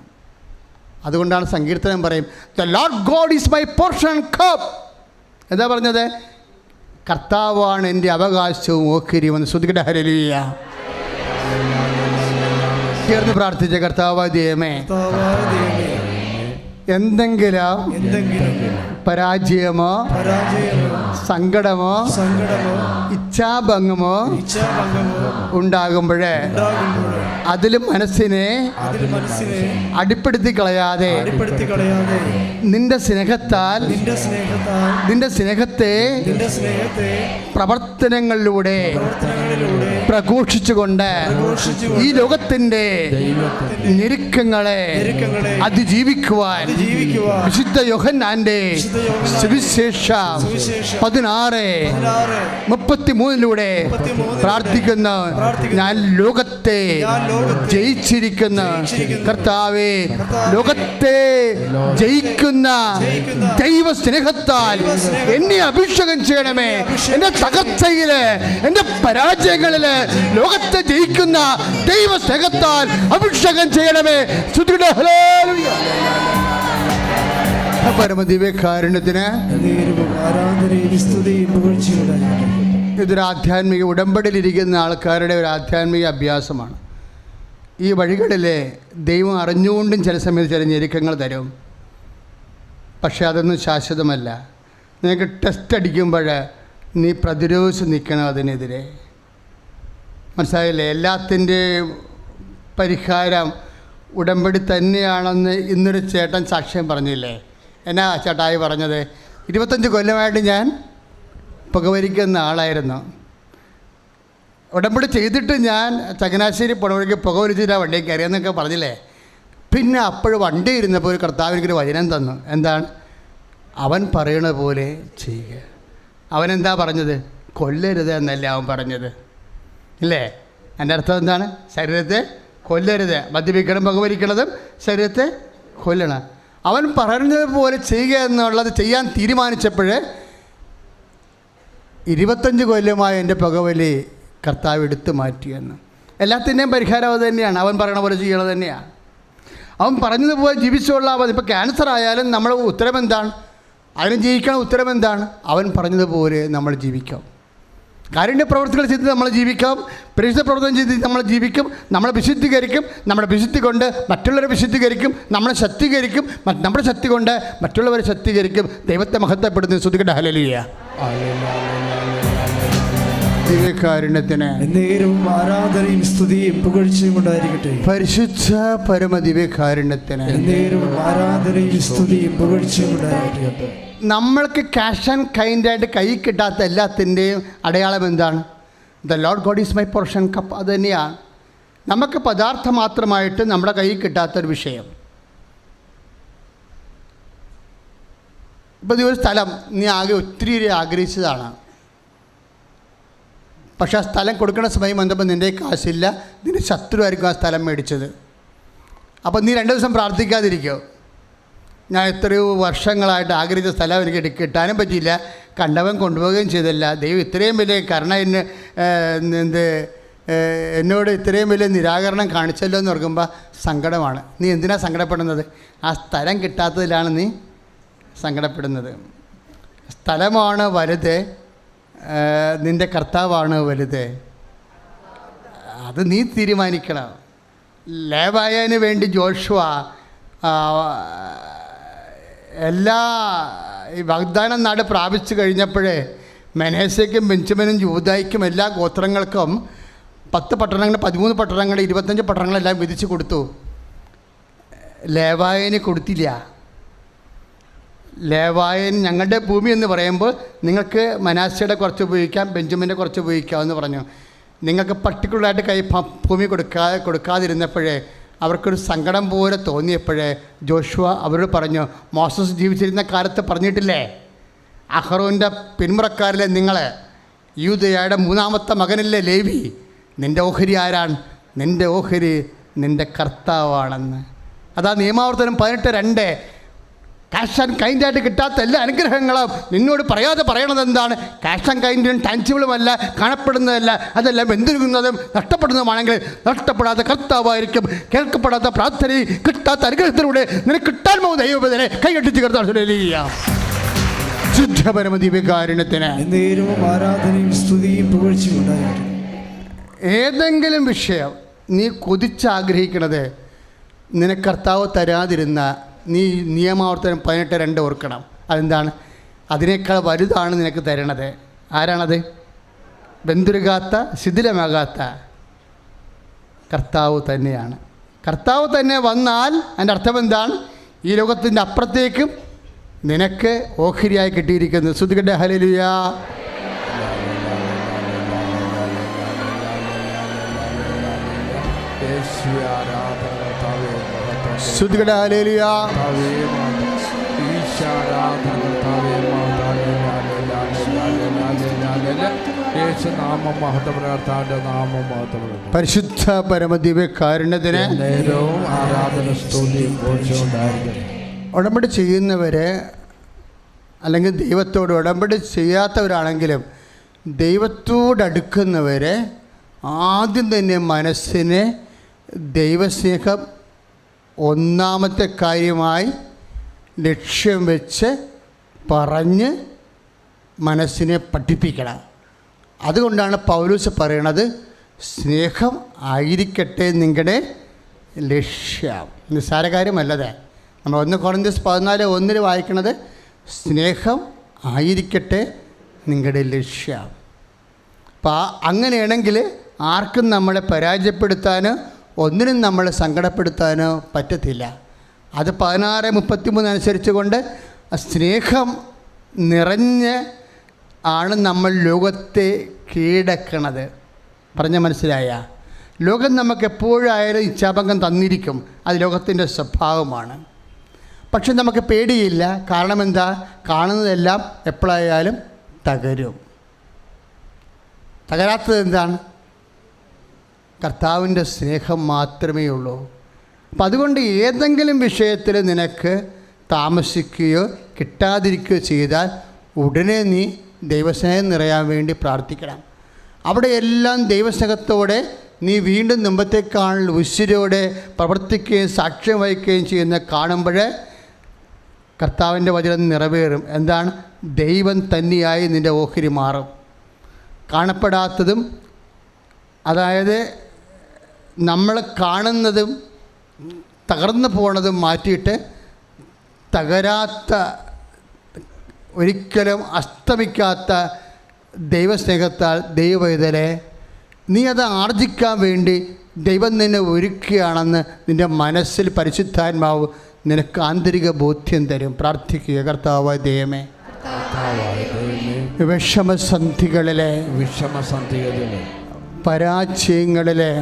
അതുകൊണ്ടാണ് സങ്കീർത്തനം പറയും, the Lord God is my portion cup. എന്താ പറഞ്ഞത്? കർത്താവാണ് എൻ്റെ അവകാശവും ഓഹരിയുമെന്ന്. ശ്രുതിക്കട്ടെ ഹല്ലേലൂയ. ചേർന്ന് പ്രാർത്ഥിച്ച കർത്താവായ ദൈവമേ, എന്തെങ്കിലും പരാജയമോ സങ്കടമോ ഇച്ഛാഭംഗമോ ഉണ്ടാകുമ്പോഴേ അതിൽ മനസ്സിനെ അടിപ്പെടുത്തി കളയാതെ നിന്റെ സ്നേഹത്താൽ നിന്റെ സ്നേഹത്തെ പ്രവർത്തനങ്ങളിലൂടെ പ്രഘോഷിച്ചുകൊണ്ട് ഈ ലോകത്തിൻ്റെ ഞെരുക്കങ്ങളെ അതിജീവിക്കുവാൻ വിശുദ്ധ യോഹന്നാന്റെ സുവിശേഷം 16:33 പ്രാർത്ഥിക്കുന്ന, ഞാൻ ലോകത്തെ ജയിച്ചിരിക്കുന്ന കർത്താവേ, ലോകത്തെ ജയിക്കുന്ന ദൈവ സ്നേഹത്താൽ എന്നെ അഭിഷേകം ചെയ്യണമേ. എൻ്റെ തകർച്ചയില്, എൻ്റെ പരാജയങ്ങളില് ലോകത്തെ ജയിക്കുന്ന ദൈവ സ്നേഹത്താൽ അഭിഷേകം ചെയ്യണമേ. പരമദിവ്യകാരുണ്യത്തിന് ഇതൊരു ആധ്യാത്മിക ഉടമ്പടിയിലിരിക്കുന്ന ആൾക്കാരുടെ ഒരു ആധ്യാത്മിക അഭ്യാസമാണ്. ഈ വഴികളിലെ ദൈവം അറിഞ്ഞുകൊണ്ടും ചില സമയത്ത് ചില ഞെരുക്കങ്ങൾ തരും. പക്ഷേ അതൊന്നും ശാശ്വതമല്ല. നിങ്ങൾക്ക് ടെസ്റ്റ് അടിക്കുമ്പോൾ നീ പ്രതിരോധിച്ച് നിൽക്കണം അതിനെതിരെ. മനസ്സിലായില്ലേ? എല്ലാത്തിൻ്റെയും പരിഹാരം ഉടമ്പടി തന്നെയാണെന്ന് ഇന്നൊരു ചേട്ടൻ സാക്ഷ്യം പറഞ്ഞില്ലേ? എന്നാ ചേട്ടായി പറഞ്ഞത്? 25 കൊല്ലമായിട്ട് ഞാൻ പുകവലിക്കുന്ന ആളായിരുന്നു. ഉടമ്പടി ചെയ്തിട്ട് ഞാൻ ചങ്ങനാശ്ശേരി പുഴവഴിക്ക് പുക വലിച്ചിട്ട് വണ്ടി കയറിയെന്നൊക്കെ പറഞ്ഞില്ലേ. പിന്നെ അപ്പോഴും വണ്ടി ഇരുന്നപ്പോൾ ഒരു കർത്താവ് എനിക്കൊരു വചനം തന്നു. എന്താണ്? അവൻ പറയണ പോലെ ചെയ്യുക. അവനെന്താ പറഞ്ഞത്? കൊല്ലരുത് എന്നല്ല അവൻ പറഞ്ഞത്, ഇല്ലേ? എൻ്റെ അർത്ഥം എന്താണ്? ശരീരത്തെ കൊല്ലരുത്. മദ്യപിക്കണം, പുകവലിക്കണതും ശരീരത്തെ കൊല്ലണം. അവൻ പറയുന്നത് പോലെ ചെയ്യുക എന്നുള്ളത് ചെയ്യാൻ തീരുമാനിച്ചപ്പോൾ 25 കൊല്ലമായ എൻ്റെ പുകവലി കർത്താവ് എടുത്തു മാറ്റിയെന്ന്. എല്ലാത്തിൻ്റെയും പരിഹാരം അത് തന്നെയാണ്. അവൻ പറയണ പോലെ ചെയ്യണത് തന്നെയാണ്. അവൻ പറഞ്ഞതുപോലെ ജീവിച്ചുകൊള്ളാം. ഇപ്പോൾ ക്യാൻസർ ആയാലും നമ്മൾ ഉത്തരം എന്താണ്? അതിന് ജീവിക്കണം. ഉത്തരം എന്താണ്? അവൻ പറഞ്ഞതുപോലെ നമ്മൾ ജീവിക്കാം. കാരുണ്യ പ്രവർത്തികൾ ചെയ്ത് നമ്മൾ ജീവിക്കാം. പരിശുദ്ധ പ്രവർത്തനം ചെയ്ത് നമ്മൾ ജീവിക്കും. നമ്മളെ വിശുദ്ധീകരിക്കും. നമ്മുടെ വിശുദ്ധി കൊണ്ട് മറ്റുള്ളവരെ വിശുദ്ധീകരിക്കും. നമ്മളെ ശക്തീകരിക്കും. നമ്മുടെ ശക്തി കൊണ്ട് മറ്റുള്ളവരെ ശക്തീകരിക്കും. ദൈവത്തെ മഹത്വപ്പെടുന്ന സ്തുതിക്കട്ടെ. ഹല്ലേലൂയ. ദിവ്യകാരുണ്യത്തിന് നേരവും ആരാധനയും സ്തുതിയും പുകഴ്ചയും ഉണ്ടായിരിക്കട്ടെ. പരിശുദ്ധ പരമ ദിവ്യകാരുണ്യത്തിന് നേരവും ആരാധനയും സ്തുതിയും പുകഴ്ചയും ഉണ്ടായിരിക്കട്ടെ. നമ്മൾക്ക് ക്യാഷ് ആൻഡ് കൈൻഡായിട്ട് കൈ കിട്ടാത്ത എല്ലാത്തിൻ്റെയും അടയാളം എന്താണ്? The Lord God is my portion cup. അത് തന്നെയാണ് നമുക്ക് പദാർത്ഥം മാത്രമായിട്ട് നമ്മുടെ കയ്യിൽ കിട്ടാത്തൊരു വിഷയം. ഇപ്പോൾ നീ ഒരു സ്ഥലം നീ ഒത്തിരി ആഗ്രഹിച്ചതാണ്. പക്ഷെ ആ സ്ഥലം കൊടുക്കുന്ന സമയം വന്നപ്പോൾ നിൻ്റെ കാശില്ല. നിൻ്റെ ശത്രുവായിരിക്കും ആ സ്ഥലം മേടിച്ചത്. അപ്പോൾ നീ 2 ദിവസം പ്രാർത്ഥിക്കാതിരിക്കുമോ? ഞാൻ എത്രയോ വർഷങ്ങളായിട്ട് ആഗ്രഹിച്ച സ്ഥലം എനിക്ക് കിട്ടാനും പറ്റിയില്ല, കണ്ടവൻ കൊണ്ടുപോവുകയും ചെയ്തില്ല. ദൈവം ഇത്രയും വലിയ കരുണ എന്നോട് ഇത്രയും വലിയ നിരാകരണം കാണിച്ചല്ലോ എന്ന് ഓർക്കുമ്പോൾ സങ്കടമാണ്. നീ എന്തിനാണ് സങ്കടപ്പെടുന്നത്? ആ സ്ഥലം കിട്ടാത്തതിലാണ് നീ സങ്കടപ്പെടുന്നത്. സ്ഥലമാണ് വലുത്, നിൻ്റെ കർത്താവാണ് വലുത്. അത് നീ തീരുമാനിക്കണം. ലേവായന് വേണ്ടി ജോഷുവ എല്ലാ ഈ വാഗ്ദാന നാട് പ്രാപിച്ചു കഴിഞ്ഞപ്പോഴേ മനേസയ്ക്കും ബെഞ്ചമിനും യൂദായ്ക്കും എല്ലാ ഗോത്രങ്ങൾക്കും 10 പട്ടണങ്ങൾ, 13 പട്ടണങ്ങൾ, 25 പട്ടണങ്ങളെല്ലാം വിധിച്ചു കൊടുത്തു. ലേവായന് കൊടുത്തില്ല. ലേവായൻ ഞങ്ങളുടെ ഭൂമി എന്ന് പറയുമ്പോൾ നിങ്ങൾക്ക് മനാസ്യയുടെ കുറച്ച് ഉപയോഗിക്കാം, ബെഞ്ചമിൻ്റെ കുറച്ച് ഉപയോഗിക്കാമെന്ന് പറഞ്ഞു. നിങ്ങൾക്ക് പർട്ടിക്കുലറായിട്ട് ഭൂമി കൊടുക്കാതിരുന്നപ്പോഴേ അവർക്കൊരു സങ്കടം പോലെ തോന്നിയപ്പോഴേ ജോഷുവ അവരോട് പറഞ്ഞു, മോസസ് ജീവിച്ചിരുന്ന കാലത്ത് പറഞ്ഞിട്ടില്ലേ, അഹ്റോൻ്റെ പിന്മുറക്കാരിലെ നിങ്ങൾ യൂദയുടെ 3ാമത്തെ മകനല്ലേ ലേവി, നിൻ്റെ ഓഹരി ആരാണ്? നിൻ്റെ ഓഹരി നിൻ്റെ കർത്താവാണെന്ന്. അതാ നിയമാവർത്തനം 18:2. ക്യാഷ് ആൻഡ് കൈൻഡായിട്ട് കിട്ടാത്ത എല്ലാ അനുഗ്രഹങ്ങളും നിന്നോട് പറയാതെ പറയണത് എന്താണ്? ക്യാഷ് ആൻഡ് കൈൻഡും ടാൻജിബിളുമല്ല, കാണപ്പെടുന്നതല്ല, അതെല്ലാം വെന്തിരിക്കുന്നതും നഷ്ടപ്പെടുന്നതുമാണെങ്കിൽ നഷ്ടപ്പെടാത്ത കർത്താവായിരിക്കും. കേൾക്കപ്പെടാത്ത പ്രാർത്ഥനയും കിട്ടാത്ത അനുഗ്രഹത്തിലൂടെ നിനക്ക് കിട്ടാൻ പോകുന്ന ദൈവത്തിനെ കൈകെട്ടിച്ച് കർത്താവ് ശുദ്ധപരമദിവ്യകാരുണ്യത്തിന് ആരാധനയും സ്തുതിയും പുകഴ്ചയും ഉണ്ടായിരിക്കട്ടെ. ഏതെങ്കിലും വിഷയം നീ കൊതിച്ചാഗ്രഹിക്കണത് നിനക്ക് കർത്താവ് തരാതിരുന്ന നീ നിയമാവർത്തനം 18:2 ഓർക്കണം. അതെന്താണ്? അതിനേക്കാൾ വലുതാണ് നിനക്ക് തരണത്. ആരാണത്? ബന്ധുരുകാത്ത ശിഥിലമാകാത്ത കർത്താവ് തന്നെയാണ്. കർത്താവ് തന്നെ വന്നാൽ അതിൻ്റെ അർത്ഥം എന്താണ്? ഈ ലോകത്തിൻ്റെ അപ്പുറത്തേക്കും നിനക്ക് ഓഹരിയായി കിട്ടിയിരിക്കുന്നത്. സ്തുതിക്കട്ടെ. ഹല്ലേലൂയ. സ്തുതിക്കട്ടെ. ഹല്ലേലൂയ. പരിശുദ്ധ പരമദിവ്യകാരുണ്യത്തിന് ഉടമ്പടി ചെയ്യുന്നവരെ അല്ലെങ്കിൽ ദൈവത്തോട് ഉടമ്പടി ചെയ്യാത്തവരാണെങ്കിലും ദൈവത്തോടടുക്കുന്നവരെ ആദ്യം തന്നെ മനസ്സിനെ ദൈവസ്നേഹം ഒന്നാമത്തെ കാര്യമായി ലക്ഷ്യം വെച്ച് പറഞ്ഞ് മനസ്സിനെ പഠിപ്പിക്കണം. അതുകൊണ്ടാണ് പൗലോസ് പറയണത്, സ്നേഹം ആയിരിക്കട്ടെ നിങ്ങളുടെ ലക്ഷ്യം. നിസ്സാര കാര്യമല്ലത്. നമ്മൾ 1 കൊറിന്ത്യസ് 14:1 വായിക്കണത് സ്നേഹം ആയിരിക്കട്ടെ നിങ്ങളുടെ ലക്ഷ്യം. അപ്പോൾ അങ്ങനെയാണെങ്കിൽ ആർക്കും നമ്മളെ പരാജയപ്പെടുത്താനോ ഒന്നിനും നമ്മളെ സങ്കടപ്പെടുത്താനോ പറ്റത്തില്ല. അത് 16:33 അനുസരിച്ച് കൊണ്ട് സ്നേഹം നിറഞ്ഞ് ആണ് നമ്മൾ ലോകത്തെ കീഴടക്കണത്. പറഞ്ഞ മനസ്സിലായ? ലോകം നമുക്ക് എപ്പോഴായാലും ഇച്ഛാഭംഗം തന്നിരിക്കും, അത് ലോകത്തിൻ്റെ സ്വഭാവമാണ്. പക്ഷെ നമുക്ക് പേടിയില്ല. കാരണം എന്താ? കാണുന്നതെല്ലാം എപ്പോഴായാലും തകരും. തകരാത്തത് എന്താണ്? കർത്താവിൻ്റെ സ്നേഹം മാത്രമേ ഉള്ളൂ. അപ്പം അതുകൊണ്ട് ഏതെങ്കിലും വിഷയത്തിൽ നിനക്ക് താമസിക്കുകയോ കിട്ടാതിരിക്കുകയോ ചെയ്താൽ ഉടനെ നീ ദൈവസ്നേഹം നിറയാൻ വേണ്ടി പ്രാർത്ഥിക്കണം. അവിടെയെല്ലാം ദൈവസ്നേഹത്തോടെ നീ വീണ്ടും മുമ്പത്തേക്കാൾ ഉശിരോടെ പ്രവർത്തിക്കുകയും സാക്ഷ്യം വഹിക്കുകയും ചെയ്യുന്ന കാണുമ്പോൾ കർത്താവിൻ്റെ വചനം നിറവേറും. എന്താണ്? ദൈവം തന്നെയായി നിൻ്റെ ഓഹരി മാറും. കാണപ്പെടാത്തതും, അതായത് നമ്മൾ കാണുന്നതും തകർന്നു പോണതും മാറ്റിയിട്ട് തകരാത്ത, ഒരിക്കലും അസ്തമിക്കാത്ത ദൈവസ്നേഹത്താൽ ദൈവവേദനെ നീ അത് ആർജിക്കാൻ വേണ്ടി ദൈവം നിന്നെ ഒരുക്കുകയാണെന്ന് നിൻ്റെ മനസ്സിൽ പരിശുദ്ധാത്മാവ് നിനക്ക് ആന്തരിക ബോധ്യം തരും. പ്രാർത്ഥിക്കുക. കർത്താവായ ദൈവമേ, വിഷമസന്ധികളിലെ പരാജയങ്ങളിലെ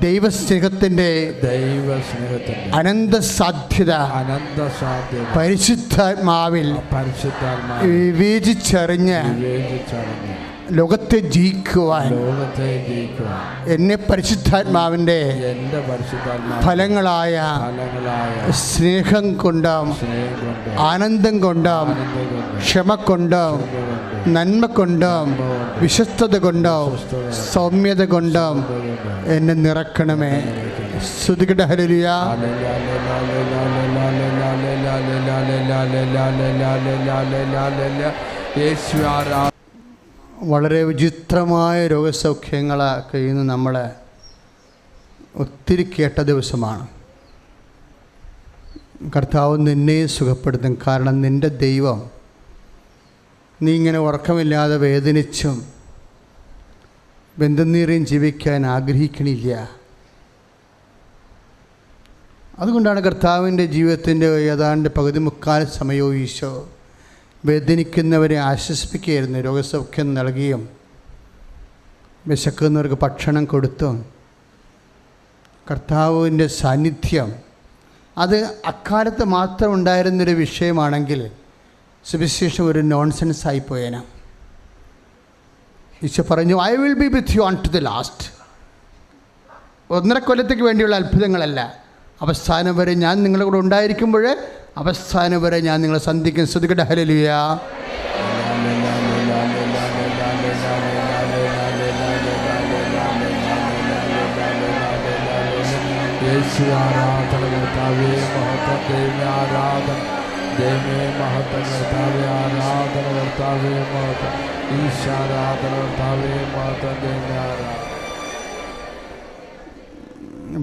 ദൈവസ്നേഹത്തിൻ്റെ അനന്ത സാധ്യത പരിശുദ്ധാത്മാവിൽ വിവേചിച്ചറിഞ്ഞ് ലോകത്തെ ജയിക്കുവാൻ എന്നെ പരിശുദ്ധാത്മാവിൻ്റെ ഫലങ്ങളായ സ്നേഹം കൊണ്ടും ആനന്ദം കൊണ്ടും ക്ഷമ കൊണ്ടും നന്മ കൊണ്ടും വിശ്വസ്തത കൊണ്ടും സൗമ്യത കൊണ്ടും എന്നെ നിറക്കണമേ. സ്തുതിക്കട്ടെ. ഹല്ലേലൂയ. വളരെ വിചിത്രമായ രോഗസൗഖ്യങ്ങൾ കഴിയുന്ന നമ്മൾ ഒത്തിരി കേട്ട ദിവസമാണ്. കർത്താവ് നിന്നെ സുഖപ്പെടുത്തും. കാരണം നിൻ്റെ ദൈവം നീ ഇങ്ങനെ ഉറക്കമില്ലാതെ വേദനിച്ചും ബന്ധനീറിയും ജീവിക്കാൻ ആഗ്രഹിക്കണില്ല. അതുകൊണ്ടാണ് കർത്താവിൻ്റെ ജീവിതത്തിൻ്റെ ഏതാണ്ട് പകുതി മുക്കാൽ സമയവും ഈശോ വേദനിക്കുന്നവരെ ആശ്വസിപ്പിക്കുകയായിരുന്നു. രോഗസൗഖ്യം നൽകിയും വിശക്കുന്നവർക്ക് ഭക്ഷണം കൊടുത്തും. കർത്താവിൻ്റെ സാന്നിധ്യം അത് അക്കാലത്ത് മാത്രം ഉണ്ടായിരുന്നൊരു വിഷയമാണെങ്കിൽ സുവിശേഷം ഒരു നോൺസെൻസ് ആയിപ്പോയേന. ഈശോ പറഞ്ഞു, I will be with you on to the last. 1.5 കൊല്ലത്തേക്ക് വേണ്ടിയുള്ള അത്ഭുതങ്ങളല്ല, അവസാനം വരെ ഞാൻ നിങ്ങളുടെ കൂടെ ഉണ്ടായിരിക്കുമ്പോൾ അവസാനം വരെ ഞാൻ നിങ്ങളെ സന്ധിക്കും. സ്തുതിക്കട്ടെ. ഹല്ലേലൂയ.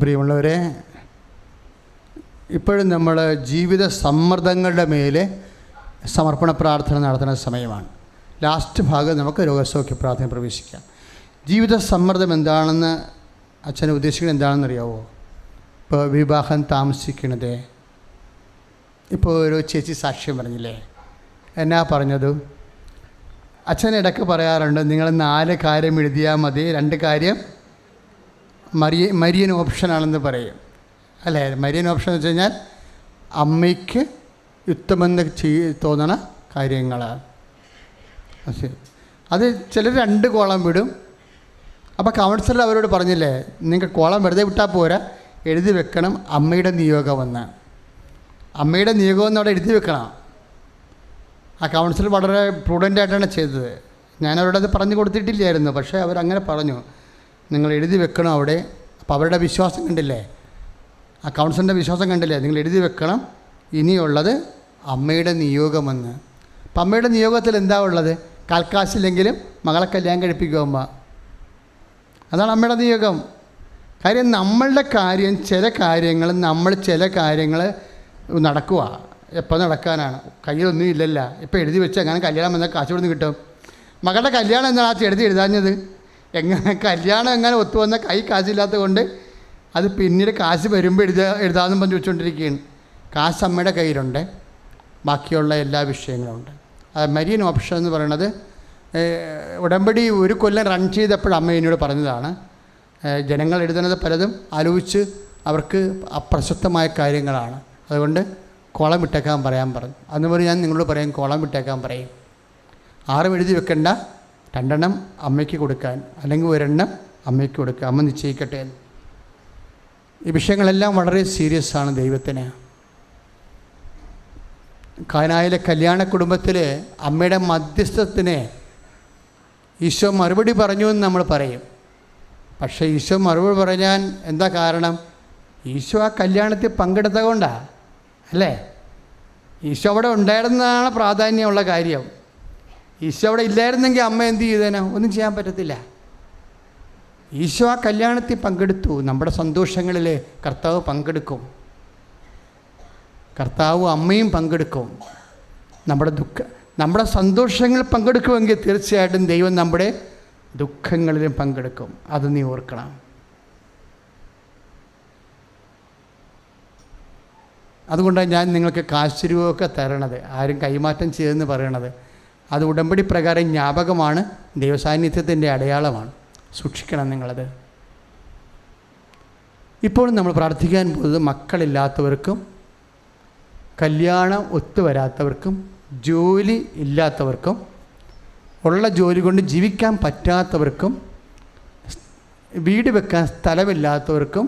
പ്രിയമുള്ളവരെ, ഇപ്പോഴും നമ്മൾ ജീവിത സമ്മർദ്ദങ്ങളുടെ മേലെ സമർപ്പണ പ്രാർത്ഥന നടത്തുന്ന സമയമാണ്. ലാസ്റ്റ് ഭാഗം നമുക്ക് രോഗസൗഖ്യ പ്രാർത്ഥന പ്രവേശിക്കാം. ജീവിത സമ്മർദ്ദം എന്താണെന്ന് അച്ഛനെ ഉദ്ദേശിക്കുന്നത് എന്താണെന്ന് അറിയാവോ? ഇപ്പോൾ വിവാഹം താമസിക്കണത്. ഇപ്പോൾ ഒരു ചേച്ചി സാക്ഷ്യം പറഞ്ഞില്ലേ, എന്നാ പറഞ്ഞത്? അച്ഛൻ ഇടയ്ക്ക് പറയാറുണ്ട്, നിങ്ങൾ 4 കാര്യം എഴുതിയാൽ മതി, 2 കാര്യം മരിയൻ ഓപ്ഷനാണെന്ന് പറയും അല്ലേ? മരിയൻ ഓപ്ഷൻ എന്ന് വെച്ച് കഴിഞ്ഞാൽ അമ്മയ്ക്ക് യുക്തമെന്ന് തോന്നണ കാര്യങ്ങളാണ്. അത് ചിലർ 2 കോളം വിടും. അപ്പോൾ കൗൺസിലർ അവരോട് പറഞ്ഞില്ലേ, നിങ്ങൾക്ക് കോളം വെറുതെ വിട്ടാൽ പോരാ, എഴുതി വെക്കണം അമ്മയുടെ നിയോഗമെന്ന്. അമ്മയുടെ നിയോഗമെന്ന് അവിടെ എഴുതി വെക്കണം. ആ കൗൺസിലർ വളരെ പ്രൂഡൻ്റായിട്ടാണ് ചെയ്തത്. ഞാനവരോടത് പറഞ്ഞു കൊടുത്തിട്ടില്ലായിരുന്നു, പക്ഷേ അവരങ്ങനെ പറഞ്ഞു, നിങ്ങൾ എഴുതി വെക്കണം അവിടെ. അപ്പോൾ അവരുടെ വിശ്വാസം കണ്ടില്ലേ, ആ കൗൺസിലിൻ്റെ വിശ്വാസം കണ്ടില്ലേ, നിങ്ങൾ എഴുതി വെക്കണം ഇനിയുള്ളത് അമ്മയുടെ നിയോഗമെന്ന്. അപ്പം അമ്മയുടെ നിയോഗത്തിൽ എന്താ ഉള്ളത്? കാൽക്കാശില്ലെങ്കിലും മകളെ കല്യാണം കഴിപ്പിക്കും അമ്മ. അതാണ് അമ്മയുടെ നിയോഗം. കാര്യം നമ്മളുടെ കാര്യം, ചില കാര്യങ്ങൾ നടക്കുക. എപ്പോൾ നടക്കാനാണ്? കയ്യിലൊന്നും ഇല്ലല്ല. ഇപ്പോൾ എഴുതി വെച്ച് അങ്ങനെ കല്യാണം എന്നാൽ കാശ് കൊടുത്ത് കിട്ടും. മകളുടെ കല്യാണം എന്താണ് ആ എഴുതാഞ്ഞത്? എങ്ങനെ കല്യാണം എങ്ങനെ ഒത്തുവന്ന കൈ കാശില്ലാത്തത് കൊണ്ട് അത് പിന്നീട് കാശ് വരുമ്പോൾ എഴുതാമെന്നും പറഞ്ഞ് വെച്ചുകൊണ്ടിരിക്കുകയാണ്. കാശ് അമ്മയുടെ കയ്യിലുണ്ട്, ബാക്കിയുള്ള എല്ലാ വിഷയങ്ങളുണ്ട്. അത് മരിയൻ ഓപ്ഷൻ എന്ന് പറയുന്നത് ഉടമ്പടി ഒരു കൊല്ലം റൺ ചെയ്തപ്പോൾ അമ്മ എന്നോട് പറഞ്ഞതാണ്, ജനങ്ങൾ എഴുതുന്നത് പലതും ആലോചിച്ച് അവർക്ക് അപ്രസക്തമായ കാര്യങ്ങളാണ്, അതുകൊണ്ട് കോളം വിട്ടേക്കാൻ പറയാൻ പറഞ്ഞു. അന്ന് പറഞ്ഞ് ഞാൻ നിങ്ങളോട് പറയും, കോളം വിട്ടേക്കാൻ പറയും. 6 എഴുതി വെക്കേണ്ട, 2 അമ്മയ്ക്ക് കൊടുക്കാൻ, അല്ലെങ്കിൽ 1 അമ്മയ്ക്ക് കൊടുക്കുക, അമ്മ നിശ്ചയിക്കട്ടെ എന്ന്. ഈ വിഷയങ്ങളെല്ലാം വളരെ സീരിയസ് ആണ് ദൈവത്തിന്. കാനായിലെ കല്യാണ കുടുംബത്തിൽ അമ്മയുടെ മധ്യസ്ഥത്തിന് ഈശോ മറുപടി പറഞ്ഞു എന്ന് നമ്മൾ പറയും. പക്ഷേ ഈശോ മറുപടി പറയാൻ എന്താ കാരണം? ഈശോ ആ കല്യാണത്തിൽ പങ്കെടുത്തത് കൊണ്ടാണ് അല്ലേ? ഈശോ അവിടെ ഉണ്ടായിരുന്നതാണ് പ്രാധാന്യമുള്ള കാര്യം. ഈശോ അവിടെ ഇല്ലായിരുന്നെങ്കിൽ അമ്മ എന്ത് ചെയ്തേനോ? ഒന്നും ചെയ്യാൻ പറ്റത്തില്ല. ഈശോ ആ കല്യാണത്തിൽ പങ്കെടുത്തു. നമ്മുടെ സന്തോഷങ്ങളിൽ കർത്താവ് പങ്കെടുക്കും, കർത്താവും അമ്മയും പങ്കെടുക്കും. നമ്മുടെ സന്തോഷങ്ങളിൽ പങ്കെടുക്കുമെങ്കിൽ തീർച്ചയായിട്ടും ദൈവം നമ്മുടെ ദുഃഖങ്ങളിലും പങ്കെടുക്കും. അത് നീ ഓർക്കണം. അതുകൊണ്ടാണ് ഞാൻ നിങ്ങൾക്ക് കാശ് രൂപമൊക്കെ തരണത്, ആരും കൈമാറ്റം ചെയ്തെന്ന് പറയണത്. അത് ഉടമ്പടി പ്രകാരം ജ്ഞാപകമാണ്, ദൈവസാന്നിധ്യത്തിൻ്റെ അടയാളമാണ്. സൂക്ഷിക്കണം നിങ്ങളത്. ഇപ്പോൾ നമ്മൾ പ്രാർത്ഥിക്കാൻ പോകുന്നത് മക്കളില്ലാത്തവർക്കും കല്യാണം ഒത്തുവരാത്തവർക്കും ജോലി ഇല്ലാത്തവർക്കും ഉള്ള ജോലി കൊണ്ട് ജീവിക്കാൻ പറ്റാത്തവർക്കും വീട് വെക്കാൻ സ്ഥലമില്ലാത്തവർക്കും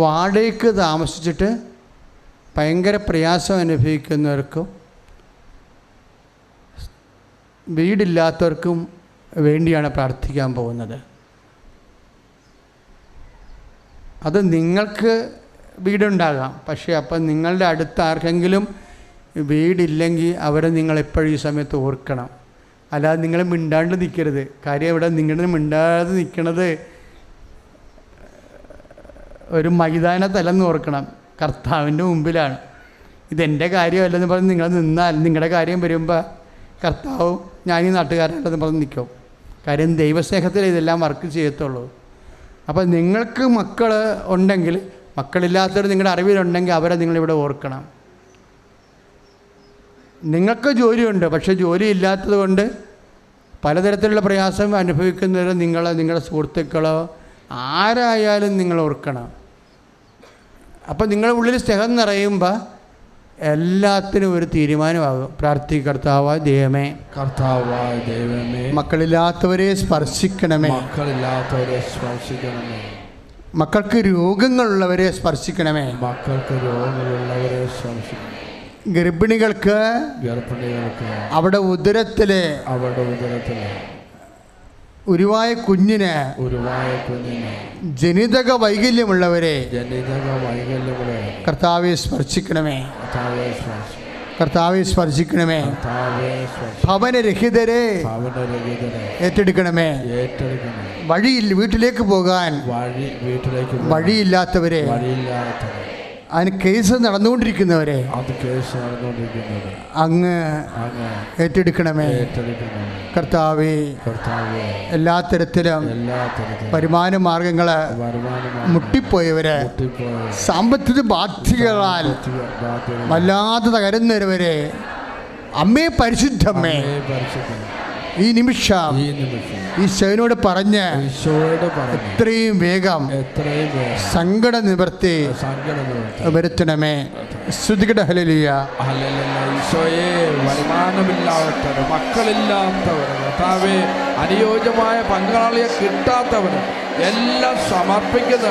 വാടകയ്ക്ക് താമസിച്ചിട്ട് ഭയങ്കര പ്രയാസം അനുഭവിക്കുന്നവർക്കും വീടില്ലാത്തവർക്കും വേണ്ടിയാണ് പ്രാർത്ഥിക്കാൻ പോകുന്നത്. അത് നിങ്ങൾക്ക് വീടുണ്ടാകാം, പക്ഷേ അപ്പം നിങ്ങളുടെ അടുത്ത് ആർക്കെങ്കിലും വീടില്ലെങ്കിൽ അവരെ നിങ്ങളെപ്പോഴും ഈ സമയത്ത് ഓർക്കണം. അല്ലാതെ നിങ്ങൾ മിണ്ടാണ്ട് നിൽക്കരുത്. കാര്യം ഇവിടെ നിങ്ങളുടെ മിണ്ടാതെ നിൽക്കണത് ഒരു മൈതാനത്തല്ലെന്ന് ഓർക്കണം, കർത്താവിൻ്റെ മുമ്പിലാണ്. ഇതെൻ്റെ കാര്യമല്ലെന്ന് പറഞ്ഞ് നിങ്ങൾ നിന്നാൽ നിങ്ങളുടെ കാര്യം വരുമ്പോൾ കർത്താവും ഞാനീ നാട്ടുകാരല്ലെന്ന് പറഞ്ഞ് നിൽക്കും. കാര്യം ദൈവസ്നേഹത്തിൽ ഇതെല്ലാം വർക്ക് ചെയ്യത്തുള്ളൂ. അപ്പോൾ നിങ്ങൾക്ക് മക്കൾ ഉണ്ടെങ്കിൽ, മക്കളില്ലാത്തവർ നിങ്ങളുടെ അറിവിലുണ്ടെങ്കിൽ അവരെ നിങ്ങളിവിടെ ഓർക്കണം. നിങ്ങൾക്ക് ജോലിയുണ്ട്, പക്ഷേ ജോലി ഇല്ലാത്തത് കൊണ്ട് പലതരത്തിലുള്ള പ്രയാസം അനുഭവിക്കുന്നവർ നിങ്ങളുടെ സുഹൃത്തുക്കളോ ആരായാലും നിങ്ങൾ ഓർക്കണം. അപ്പോൾ നിങ്ങളുടെ ഉള്ളിൽ സ്നേഹം നിറയുമ്പോൾ എല്ലാത്തിനും ഒരു തീരുമാനമാകും. കർത്താവായ ദൈവമേ, കർത്താവായ ദൈവമേ, മക്കളില്ലാത്തവരെ സ്പർശിക്കണമേ, മക്കളില്ലാത്തവരെ സ്പർശിക്കണമേ. മക്കൾക്ക് രോഗങ്ങളുള്ളവരെ സ്പർശിക്കണമേ, മക്കൾക്ക് രോഗങ്ങളുള്ളവരെ സ്പർശിക്കണമേ. ഗർഭിണികൾക്ക് അവിടെ ഉദരത്തിലെ ഉരുവായ കുഞ്ഞിന് ജനിതക വൈകല്യമുള്ളവരെ കർത്താവെ സ്പർശിക്കണമേ, കർത്താവെ സ്പർശിക്കണമേ. ഭവനരഹിതരെ ഏറ്റെടുക്കണമേ. വഴിയിൽ വീട്ടിലേക്ക് പോകാൻ വഴിയില്ലാത്തവരെ, അതിന് കേസ് നടന്നുകൊണ്ടിരിക്കുന്നവരെ അങ്ങ് ഏറ്റെടുക്കണമേ. കർത്താവേ, എല്ലാ തരത്തിലും വരുമാന മാർഗങ്ങൾ മുട്ടിപ്പോയവര്, സാമ്പത്തിക ബാധ്യതകളാൽ വല്ലാതെ തകരുന്നവരെ, അമ്മേ പരിശുദ്ധമ്മേ, ഈ നിമിഷം ഈശോയോട് പറഞ്ഞ് എത്രയും വേഗം സങ്കട നിവർത്തി വരുത്തണമേ. ശ്രുതികട ഹല്ലേലൂയ. ഈശോയെ, വരുമാനമില്ലാത്തവർ, മക്കളില്ലാത്തവർ, കർത്താവേ, അനുയോജ്യമായ പങ്കാളിയെ കിട്ടാത്തവർ എല്ലാം സമർപ്പിക്കുന്ന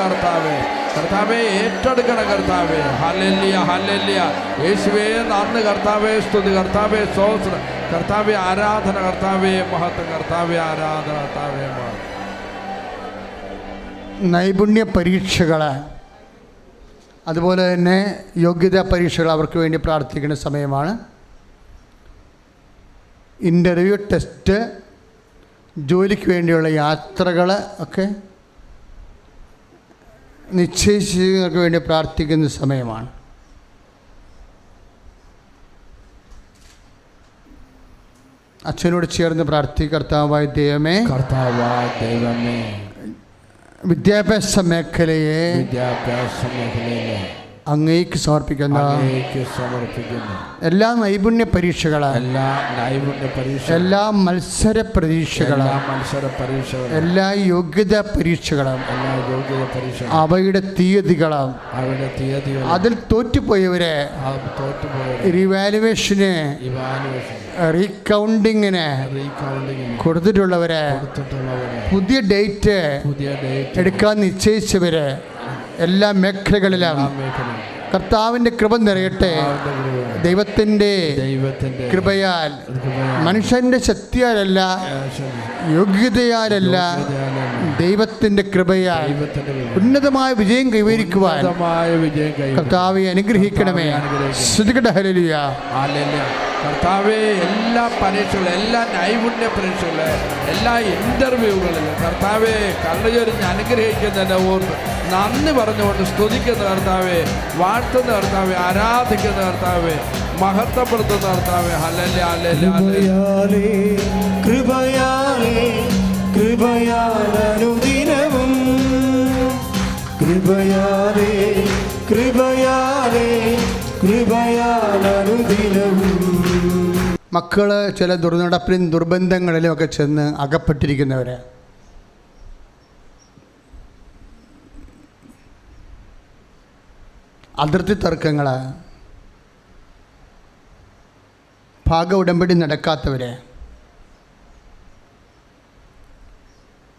കർത്താവേ ഏറ്റെടുക്കണം കർത്താവേ. Hallelujah, hallelujah. യേശുവേ നന്ദി കർത്താവേ, സ്തുതി കർത്താവേ, സ്തോത്രം കർത്താവേ, ആരാധന കർത്താവേ, മഹത്വം കർത്താവേ, ആരാധന കർത്താവേ. നൈപുണ്യ പരീക്ഷകൾ, അതുപോലെ തന്നെ യോഗ്യതാ പരീക്ഷകൾ അവർക്ക് വേണ്ടി പ്രാർത്ഥിക്കുന്ന സമയമാണ്. ഇൻ്റർവ്യൂ, ടെസ്റ്റ്, ജോലിക്ക് വേണ്ടിയുള്ള യാത്രകൾ ഒക്കെ നിശ്ചയിച്ചവർക്ക് വേണ്ടി പ്രാർത്ഥിക്കുന്ന സമയമാണ്. അച്ഛനോട് ചേർന്ന് കർത്താവായ ദൈവമേ, വിദ്യാഭ്യാസ മേഖലയെ അങ്ങേക്ക് സമർപ്പിക്കുന്നു. എല്ലാ നൈപുണ്യ പരീക്ഷകളും, എല്ലാ മത്സര പരീക്ഷകളും, എല്ലാ യോഗ്യത പരീക്ഷകളും, അവയുടെ തീയതികളും, അതിൽ തോറ്റുപോയവരെ റിവാലുവേഷന്, റീകൗണ്ടിങ്ങിന് കൊടുത്തിട്ടുള്ളവരെ, പുതിയ ഡേറ്റ് എടുക്കാൻ നിശ്ചയിച്ചവരെ എല്ലാ മേഖലകളിലും കർത്താവിൻ്റെ കൃപ നിറയട്ടെ. ദൈവത്തിൻ്റെ കൃപയാൽ, മനുഷ്യൻ്റെ ശക്തിയാലല്ല, യോഗ്യതയാലല്ല, ദൈവത്തിൻ്റെ കൃപയാൽ ഉന്നതമായ വിജയം കൈവരിക്കുവാൻ കർത്താവെ അനുഗ്രഹിക്കണമേ. സ്തുതിക്കട്ടെ. ഹല്ലേലൂയ. കർത്താവെ, എല്ലാ പരീക്ഷകളും, എല്ലാ നൈപുണ്യ പരീക്ഷകളും, എല്ലാ ഇൻ്റർവ്യൂകളിലും കർത്താവെ കരുണചൊരിഞ്ഞ് അനുഗ്രഹിക്കുന്നതിനെ ഓർത്ത് നന്ദി പറഞ്ഞുകൊണ്ട് സ്തുതിക്കുന്ന കർത്താവെ, വാഴ്ത്തുന്ന കർത്താവെ, ആരാധിക്കുന്ന കർത്താവെ, മഹത്വപ്പെടുത്തുന്ന കർത്താവെ. Hallelujah, hallelujah. കൃപയാലേ കൃപയാലനുദിനവും, കൃപയാലേ കൃപയാലേ കൃപയാലനുദിനവും. മക്കൾ ചില ദുർനടപ്പിലും ദുർബന്ധങ്ങളിലും ഒക്കെ ചെന്ന് അകപ്പെട്ടിരിക്കുന്നവരെ, അതിർത്തി തർക്കങ്ങൾ, ഭാഗ ഉടമ്പടി നടക്കാത്തവരെ,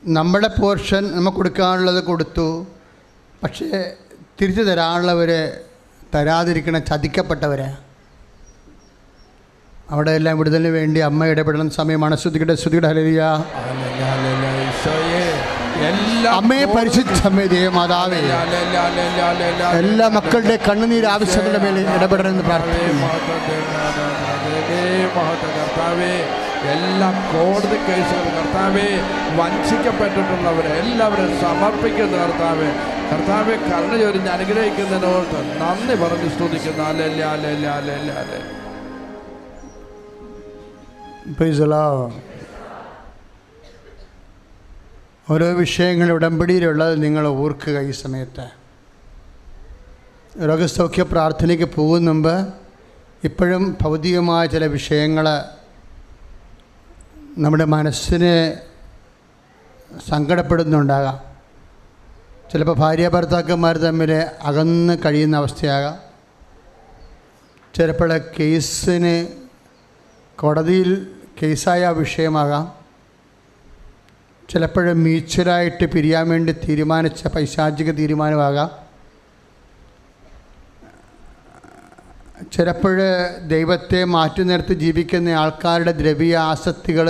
നമ്മുടെ പോർഷൻ നമുക്ക് കൊടുക്കാനുള്ളത് കൊടുത്തു, പക്ഷേ തിരിച്ചു തരാനുള്ളവരെ തരാതിരിക്കണ ചതിക്കപ്പെട്ടവരെ, അവിടെ എല്ലാം വിടുതലിന് വേണ്ടി അമ്മ ഇടപെടുന്ന സമയമാണ്. ശ്രുതിയുടെ ഹല്ലേലൂയ. അമ്മയെ പരിശുദ്ധമേ ദേവമാതാവേ, എല്ലാ മക്കളുടെ കണ്ണുനീർ ആവശ്യങ്ങളുടെ മേലെ ഇടപെടണമെന്ന് പ്രാർത്ഥിക്കുന്നു. കർത്താവേ, എല്ലാ കോടതി കേസുകളും കർത്താവെ, വഞ്ചിക്കപ്പെട്ടിട്ടുള്ളവരെ എല്ലാവരും സമർപ്പിക്കുന്ന കർത്താവെ, കർത്താവെ കരുണ ചൊരിഞ്ഞ് അനുഗ്രഹിക്കുന്നതിനോർത്ത് നന്ദി പറഞ്ഞ് സ്തുതിക്കുന്നു. Hallelujah, hallelujah, hallelujah. Price the Lord. ഓരോ വിഷയങ്ങൾ ഉടമ്പടിയിലുള്ളത് നിങ്ങൾ ഓർക്കുക. ഈ സമയത്ത് രോഗസൗഖ്യ പ്രാർത്ഥനയ്ക്ക് പോകുന്ന മുമ്പ് ഇപ്പോഴും ഭൗതികമായ ചില വിഷയങ്ങൾ നമ്മുടെ മനസ്സിനെ സങ്കടപ്പെടുന്നുണ്ടാകാം. ചിലപ്പോൾ ഭാര്യ ഭർത്താക്കന്മാർ തമ്മിൽ അകന്ന് കഴിയുന്ന അവസ്ഥയാകാം. ചിലപ്പോൾ കേസിന് കോടതിയിൽ കേസായ വിഷയമാകാം. ചിലപ്പോൾ മ്യൂച്വലായിട്ട് പിരിയാൻ വേണ്ടി തീരുമാനിച്ച പൈശാചിക തീരുമാനമാകാം. ചിലപ്പോൾ ദൈവത്തെ മാറ്റി നിർത്തി ജീവിക്കുന്ന ആൾക്കാരുടെ ദ്രവ്യ ആസക്തികൾ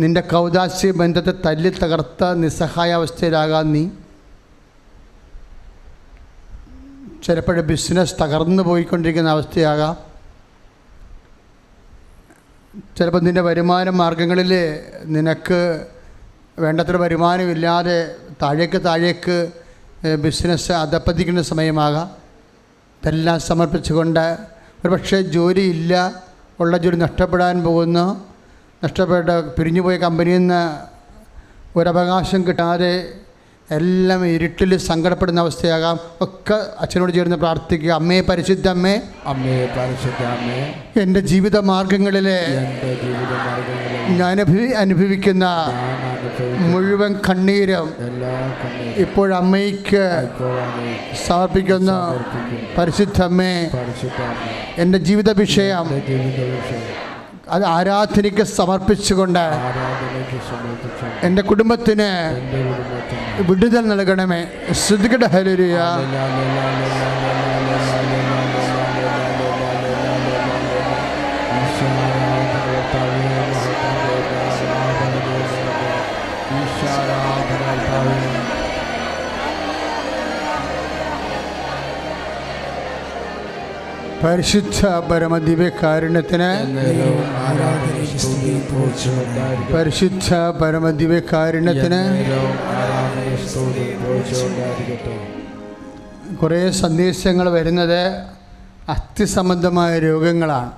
നിൻ്റെ കൗദാസ്യ ബന്ധത്തെ തല്ലി തകർത്ത നിസ്സഹായാവസ്ഥയിലാകാം നീ. ചിലപ്പോൾ ബിസിനസ് തകർന്നു പോയിക്കൊണ്ടിരിക്കുന്ന അവസ്ഥയാകാം. ചിലപ്പോൾ നിൻ്റെ വരുമാന മാർഗങ്ങളിൽ നിനക്ക് വേണ്ടത്ര വരുമാനമില്ലാതെ താഴേക്ക് ബിസിനസ് അധപ്പതിക്കുന്ന സമയമാകാം. ഇതെല്ലാം സമർപ്പിച്ചുകൊണ്ട് ഒരുപക്ഷെ ജോലിയില്ല, ഉള്ള ജോലി നഷ്ടപ്പെടാൻ പോകുന്നു, പിരിഞ്ഞുപോയ കമ്പനിയിൽ നിന്ന് ഒരവകാശം കിട്ടാതെ എല്ലാം ഇരുട്ടിൽ സങ്കടപ്പെടുന്ന അവസ്ഥയാകാം. ഒക്കെ അച്ഛനോട് ചേർന്ന് പ്രാർത്ഥിക്കുക. അമ്മേ പരിശുദ്ധ അമ്മേ, അമ്മേ പരിശുദ്ധ അമ്മേ, എൻ്റെ ജീവിത മാർഗങ്ങളിലെ ഞാൻ അനുഭവിക്കുന്ന മുഴുവൻ കണ്ണീരും ഇപ്പോഴമ്മയ്ക്ക് സമർപ്പിക്കുന്ന പരിശുദ്ധ അമ്മേ, എൻ്റെ ജീവിത വിഷയം അത് ആരാധനയ്ക്ക് സമർപ്പിച്ചുകൊണ്ട് എൻ്റെ കുടുംബത്തിന് വിടുതൽ നൽകണമേ. സ്തുതിക്കട്ടെ. ഹല്ലേലൂയ. പരിശുദ്ധ പരമദിവ്യകാരുണ്യത്തിന്, പരിശുദ്ധ പരമദിവ്യകാരുണ്യത്തിന് കുറേ സന്ദേശങ്ങൾ വരുന്നത് അസ്ഥിസംബന്ധമായ രോഗങ്ങളാണ്.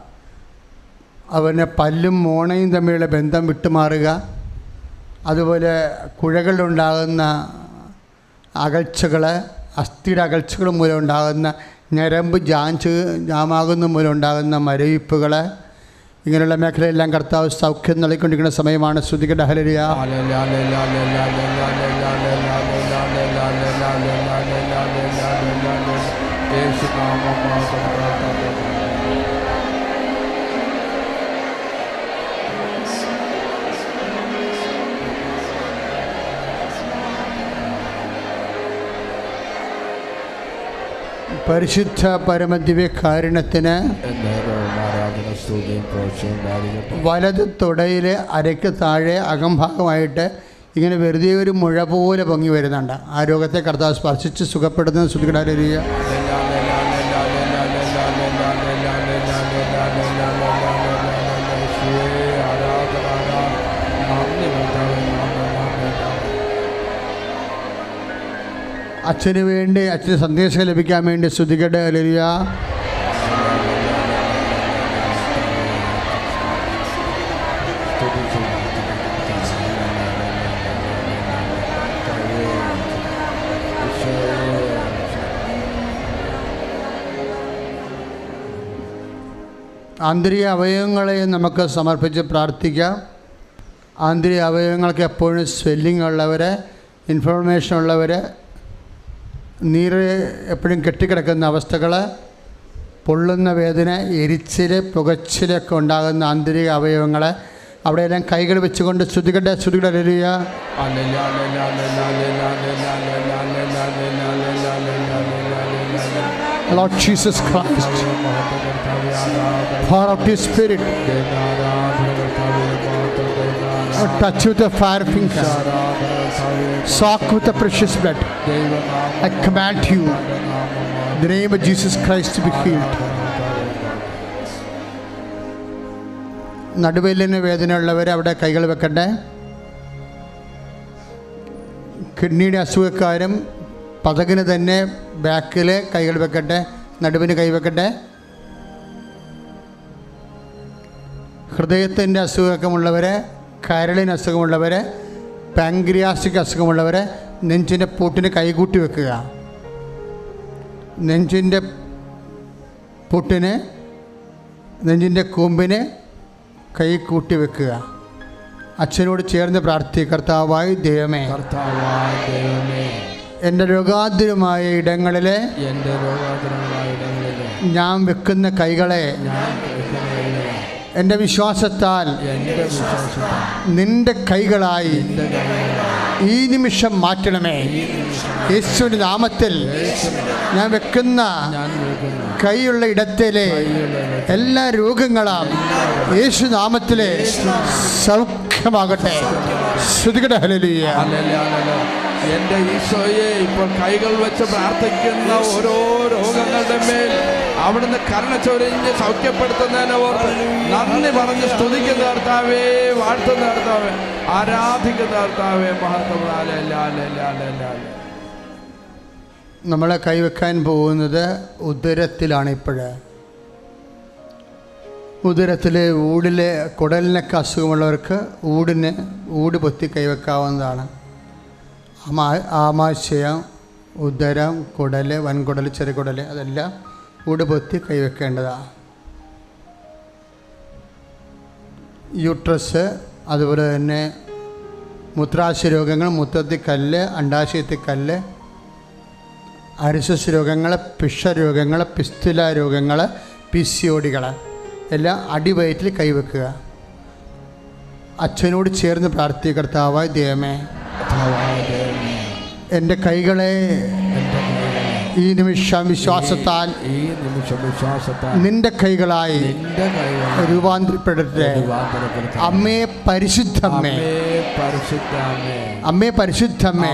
അവന് പല്ലും മോണയും തമ്മിലുള്ള ബന്ധം വിട്ടുമാറുക, അതുപോലെ കുഴകളുണ്ടാകുന്ന അകൽച്ചകൾ, അസ്ഥിയുടെ അകൽച്ചകൾ മൂലം ഉണ്ടാകുന്ന ഞരമ്പ് ജാമാകുന്ന മൂലം ഉണ്ടാകുന്ന മരവിപ്പുകൾ, ഇങ്ങനെയുള്ള മേഖലയെല്ലാം കർത്താവ് സൗഖ്യം നൽകിക്കൊണ്ടിരിക്കുന്ന സമയമാണ്. ശ്രുതികട ഹല്ലേലൂയ. പരിശുദ്ധ പരമദിവ്യകാരുണ്യത്തിന് വലത് തുടയിലെ അരയ്ക്ക് താഴെ അകംഭാഗമായിട്ട് ഇങ്ങനെ വെറുതെ ഒരു മുഴ പോലെ പൊങ്ങി വരുന്നുണ്ട്. ആ രോഗത്തെ കർത്താവ് സ്പർശിച്ച് സുഖപ്പെടുത്തുന്ന ശ്രുതികട ഹല്ലേലൂയ. അച്ഛന് വേണ്ടി, അച്ഛന് സന്ദേശം ലഭിക്കാൻ വേണ്ടി ശ്രുതികട ഹല്ലേലൂയ. ആന്തരിക അവയവങ്ങളെ നമുക്ക് സമർപ്പിച്ച് പ്രാർത്ഥിക്കാം. ആന്തരിക അവയവങ്ങൾക്ക് എപ്പോഴും സ്വെല്ലിംഗ് ഉള്ളവർ, ഇൻഫ്ലമേഷൻ ഉള്ളവർ, നീര് എപ്പോഴും കെട്ടിക്കിടക്കുന്ന അവസ്ഥകൾ, പൊള്ളുന്ന വേദന, എരിച്ചിൽ, പുകച്ചിലൊക്കെ ഉണ്ടാകുന്ന ആന്തരിക അവയവങ്ങൾ, അവിടെയെല്ലാം കൈകൾ വെച്ചുകൊണ്ട് ശ്രുതികട hallelujah. Lord Jesus Christ, pour out His Spirit, touch with the fire finger, soak with the precious blood. I command you, in the name of Jesus Christ, to be healed. നടുവേലിന് വേദനയുള്ളവർ അവിടെ കൈകൾ വെക്കട്ടെ. കിഡ്നിയുടെ അസുഖക്കാരും പതകിന് തന്നെ ബാക്കിൽ കൈകൾ വെക്കട്ടെ, നടുവിന് കൈവെക്കട്ടെ. ഹൃദയത്തിൻ്റെ അസുഖമുള്ളവർ, കരളിന് അസുഖമുള്ളവർ, പാങ്ക്രിയാസിക് അസുഖമുള്ളവർ നെഞ്ചിൻ്റെ പൂട്ടിന് കൈകൂട്ടി വെക്കുക. നെഞ്ചിൻ്റെ പൂട്ടിന്, നെഞ്ചിൻ്റെ കൂമ്പിന് കൈ കൂട്ടി വെക്കുക. അച്ഛനോട് ചേർന്ന് പ്രാർത്ഥിക്കുക. കർത്താവായ ദൈവമേ, എൻ്റെ രോഗാതുരമായ ഇടങ്ങളിൽ ഞാൻ വെക്കുന്ന കൈകളെ എൻ്റെ വിശ്വാസത്താൽ നിന്റെ കൈകളായി ഈ നിമിഷം മാറ്റണമേ. യേശുവിൻ്റെ നാമത്തിൽ ഞാൻ വെക്കുന്ന കൈയുള്ള ഇടത്തിലെ എല്ലാ രോഗങ്ങളും യേശു നാമത്തിലെ സൗഖ്യമാകട്ടെ. ശ്രുതികട ഹല്ലേലൂയ. എൻ്റെ ഈശോയെ, ഇപ്പോൾ കൈകൾ വെച്ച് പ്രാർത്ഥിക്കുന്ന ഓരോ രോഗങ്ങളുടെ മേൽ അവിടുന്ന് കരുണ ചൊരിഞ്ഞ് സൗഖ്യപ്പെടുത്തുന്നതിനെ ഓർത്ത് നന്ദി പറഞ്ഞ് സ്തുതിക്കുന്ന കർത്താവേ, വാഴ്ത്തുന്ന കർത്താവേ, ആരാധിക്കുന്ന കർത്താവേ, മഹത്വം. നമ്മളെ കൈവെക്കാൻ പോകുന്നത് ഉദരത്തിലാണ്. ഉദരത്തിലെ ഊടിലെ കുടലിനൊക്കെ അസുഖമുള്ളവർക്ക് ഊട് പൊത്തി കൈവെക്കാവുന്നതാണ്. ആമാശയം, ഉദരം, കുടൽ, വൻകുടൽ, ചെറുകുടൽ, അതെല്ലാം ഊട് പൊത്തി കൈവെക്കേണ്ടതാണ്. യൂട്രസ്, അതുപോലെ തന്നെ മൂത്രാശയ രോഗങ്ങൾ, മൂത്രത്തിക്കല്ല്, അണ്ഡാശയത്തിക്കല്ല്, അരിസസ് രോഗങ്ങൾ, പിഷരോഗങ്ങൾ, പിസ്തുല രോഗങ്ങൾ, PCOD എല്ലാം അടിവയറ്റിൽ കൈവെക്കുക. അച്ഛനോട് ചേർന്ന് പ്രാർത്ഥിക്കുക. കർത്താവായ ദൈവമേ, എൻ്റെ കൈകളെ ഈ നിമിഷം വിശ്വാസത്താൽ നിന്റെ കൈകളായി രൂപാന്തരപ്പെടട്ടെ. അമ്മേ പരിശുദ്ധമ്മേ, അമ്മേ പരിശുദ്ധമ്മേ,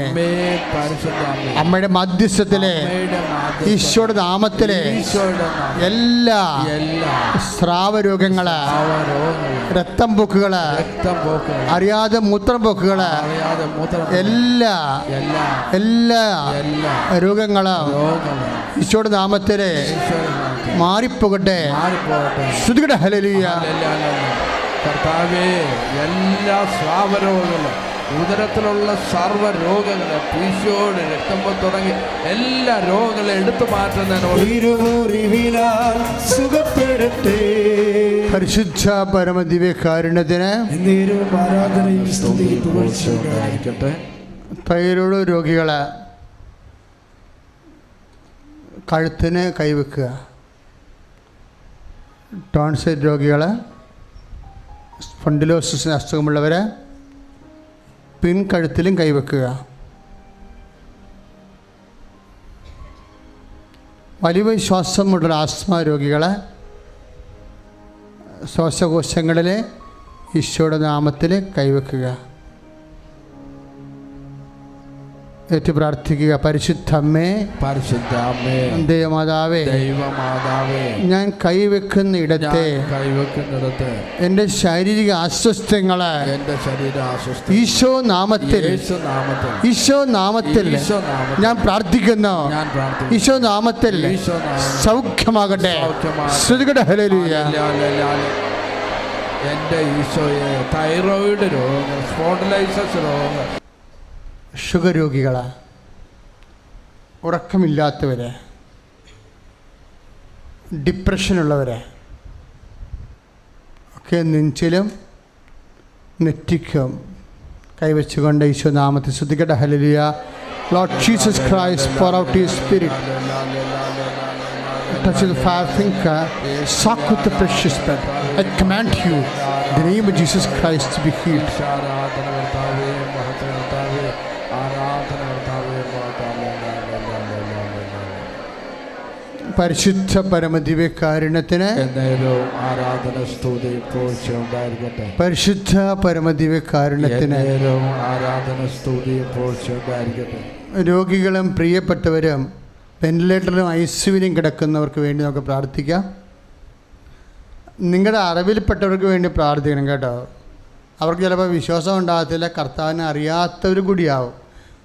അമ്മയുടെ മധ്യസ്ഥത്തിലെ ഈശോയുടെ നാമത്തിലെ എല്ലാ സ്രാവരോഗങ്ങള്, രക്തം പൊക്കുകള്, അറിയാതെ മൂത്രം പൊക്കുകള്, എല്ലാ രോഗങ്ങളും ഈശോയുടെ നാമത്തിലെ മാറിപ്പോകട്ടെ. ശ്രുതികട ഹല്ലേലൂയ. കർത്താവേ, എല്ലാ സ്രാവരോഗങ്ങളും, ഉദരത്തിലുള്ള സർവ്വരോഗങ്ങൾ, പീശോട്, രക്തം തുടങ്ങി എല്ലാ രോഗങ്ങളും എടുത്തു മാറ്റുന്നതിന് സുഖപ്പെടട്ടെ. പരിശുദ്ധ പരമദിവ്യകാരുണ്യത്തിന് ആരാധനയും സ്തുതിയും പുകഴ്ചയും ഉണ്ടായിരിക്കട്ടെ. തൈറോയ്ഡ് രോഗികളെ കഴുത്തിന് കൈവെക്കുക. ടോൺസിൽ രോഗികളെ, സ്പോണ്ടിലോസിസിന് അസുഖമുള്ളവരെ പിൻകഴുത്തിലും കൈവെക്കുക. വലിയ ശ്വാസമുള്ള ആസ്മ രോഗികളെ ശ്വാസകോശങ്ങളിലെ ഈശോയുടെ നാമത്തിൽ കൈവെക്കുക. ഏറ്റു പ്രാർത്ഥിക്കുക. പരിശുദ്ധമ്മേ, പരിശുദ്ധമ്മേ, ദൈവമാതാവേ, ദൈവമാതാവേ, ഞാൻ കൈവെക്കുന്നിടത്തെ എൻ്റെ ശാരീരിക അസ്വസ്ഥങ്ങളെ ഈശോ നാമത്തിൽ ഞാൻ പ്രാർത്ഥിക്കുന്നു. ഈശോ നാമത്തിൽ സൗഖ്യമാകട്ടെ. ശ്രുതികട ഹല്ലേലൂയ. എൻ്റെ ഈശോയെ, തൈറോയിഡ് രോഗം, സ്പോണ്ടിലൈസിസ് രോഗം, ഷുഗർ രോഗികളെ, ഉറക്കമില്ലാത്തവരെ, ഡിപ്രഷനുള്ളവരെ ഒക്കെ നെഞ്ചിലും നെറ്റിക്കും കൈവച്ചുകൊണ്ട് ഈശോ നാമത്തിൽ സ്തുതിക്കട്ടെ. Hallelujah. Lord Jesus Christ, pour out your spirit. Touch the fire finger, soak with the precious blood. I command you, in the name of Jesus Christ, to be healed. പരിശുദ്ധ പരമദിവ്യകാരുണ്യത്തിന് ആരാധന, സ്തുതി, പുകഴ്ച ഉണ്ടായിരിക്കട്ടെ. പരിശുദ്ധ പരമദിവ്യകാരുണ്യത്തിന് ആരാധന, സ്തുതി, പുകഴ്ച ഉണ്ടായിരിക്കട്ടെ. രോഗികളും പ്രിയപ്പെട്ടവരും വെന്റിലേറ്ററിലും ഐസിയുവിലും കിടക്കുന്നവർക്ക് വേണ്ടി നമുക്ക് പ്രാർത്ഥിക്കാം. നിങ്ങളുടെ അറിവിൽപ്പെട്ടവർക്ക് വേണ്ടി പ്രാർത്ഥിക്കണം കേട്ടോ. അവർക്ക് ചിലപ്പോൾ വിശ്വാസം ഉണ്ടാകത്തില്ല, കർത്താവിനെ അറിയാത്തവർ കൂടിയാവും.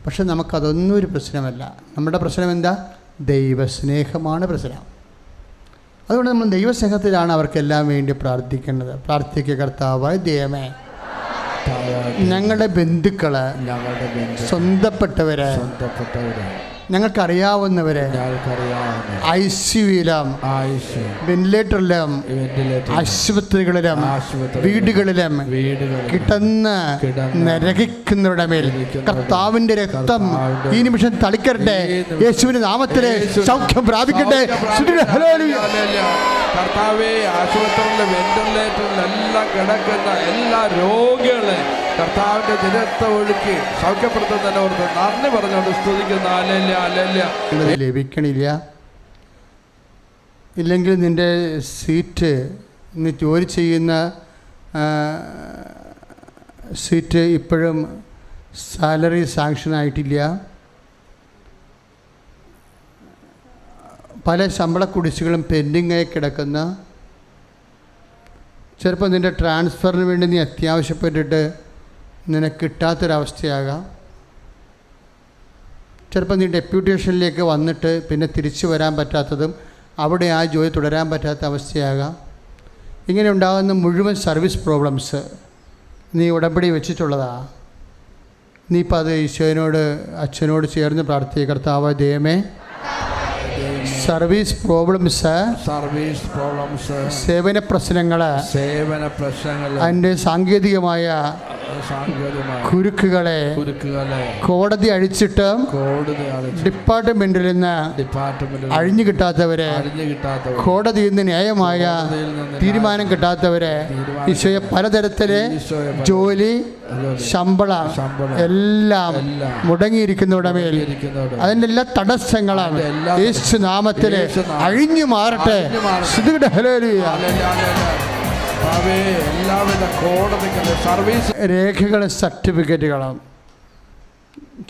പക്ഷെ നമുക്കതൊന്നും ഒരു പ്രശ്നമല്ല. നമ്മുടെ പ്രശ്നം എന്താ? ദൈവസ്നേഹമാണ് പ്രശ്നം. അതുകൊണ്ട് നമ്മൾ ദൈവസ്നേഹത്തിലാണ് അവർക്കെല്ലാം വേണ്ടി പ്രാർത്ഥിക്കേണ്ടത്. പ്രാർത്ഥിക്കുക. കർത്താവായ ദൈവമേ, ഞങ്ങളുടെ ബന്ധുക്കള്, സ്വന്തപ്പെട്ടവരെ, ഞങ്ങൾക്കറിയാവുന്നവരെ ഐസിയുയിലും വെന്റിലേറ്ററിലും ആശുപത്രികളിലും വീടുകളിലും കിടന്ന് നരകിക്കുന്നവരുടെ മേൽ കർത്താവിന്റെ രക്തം ഈ നിമിഷം തളിക്കട്ടെ. യേശുവിന്റെ നാമത്തില് സൗഖ്യം പ്രാപിക്കട്ടെ. കർത്താവേ, ആശുപത്രിയിലെ വെന്റിലേറ്ററിലെല്ലാം കിടക്കുന്ന എല്ലാ രോഗികളെ കർത്താവിന്റെ ദിനത്തെ ഒഴുക്കി സൗഖ്യപ്പെടുത്തുന്നതിനെ ഓർത്ത് നന്ദി പറഞ്ഞുകൊണ്ട് സ്തുതിക്കുന്ന. ലഭിക്കണില്ല. ഇല്ലെങ്കിൽ നിൻ്റെ സീറ്റ്, നീ ജോലി ചെയ്യുന്ന സീറ്റ് ഇപ്പോഴും സാലറി സാങ്ഷൻ ആയിട്ടില്ല. പല ശമ്പള കുടിശ്ശികളും പെൻഡിങ്ങായി കിടക്കുന്ന, ചിലപ്പോൾ നിൻ്റെ ട്രാൻസ്ഫറിന് വേണ്ടി നീ അത്യാവശ്യപ്പെട്ടിട്ട് നിനക്ക് കിട്ടാത്തൊരവസ്ഥയാകാം. ചിലപ്പോൾ നീ ഡെപ്യൂട്ടേഷനിലേക്ക് വന്നിട്ട് പിന്നെ തിരിച്ചു വരാൻ പറ്റാത്തതും അവിടെ ആ ജോലി തുടരാൻ പറ്റാത്ത അവസ്ഥയാകാം. ഇങ്ങനെ ഉണ്ടാകുന്ന മുഴുവൻ സർവീസ് പ്രോബ്ലംസ് നീ ഉടമ്പടി വെച്ചിട്ടുള്ളതാണ്. നീ ഇപ്പോൾ അത് ഈശോനോട്, അച്ഛനോട് ചേർന്ന് പ്രാർത്ഥിക്കുക. കർത്താവായ ദൈവമേ, സർവീസ് പ്രോബ്ലംസ്, സേവന പ്രശ്നങ്ങൾ, അതിൻ്റെ സാങ്കേതികമായ കുരുക്കുകളെ കോടതി അഴിച്ചിട്ട് ഡിപ്പാർട്ട്മെന്റിൽ നിന്ന് അഴിഞ്ഞു കിട്ടാത്തവരെ, കോടതിയിൽ നിന്ന് ന്യായമായ തീരുമാനം കിട്ടാത്തവരെ, ഈശോയെ പലതരത്തിലെ ജോലി, ശമ്പളം എല്ലാം മുടങ്ങിയിരിക്കുന്നവരുടെ മേൽ അതിൻ്റെ എല്ലാ തടസ്സങ്ങളും യേശു നാമത്തിൽ അഴിഞ്ഞു മാറട്ടെ. രേഖകളും സർട്ടിഫിക്കറ്റുകളും,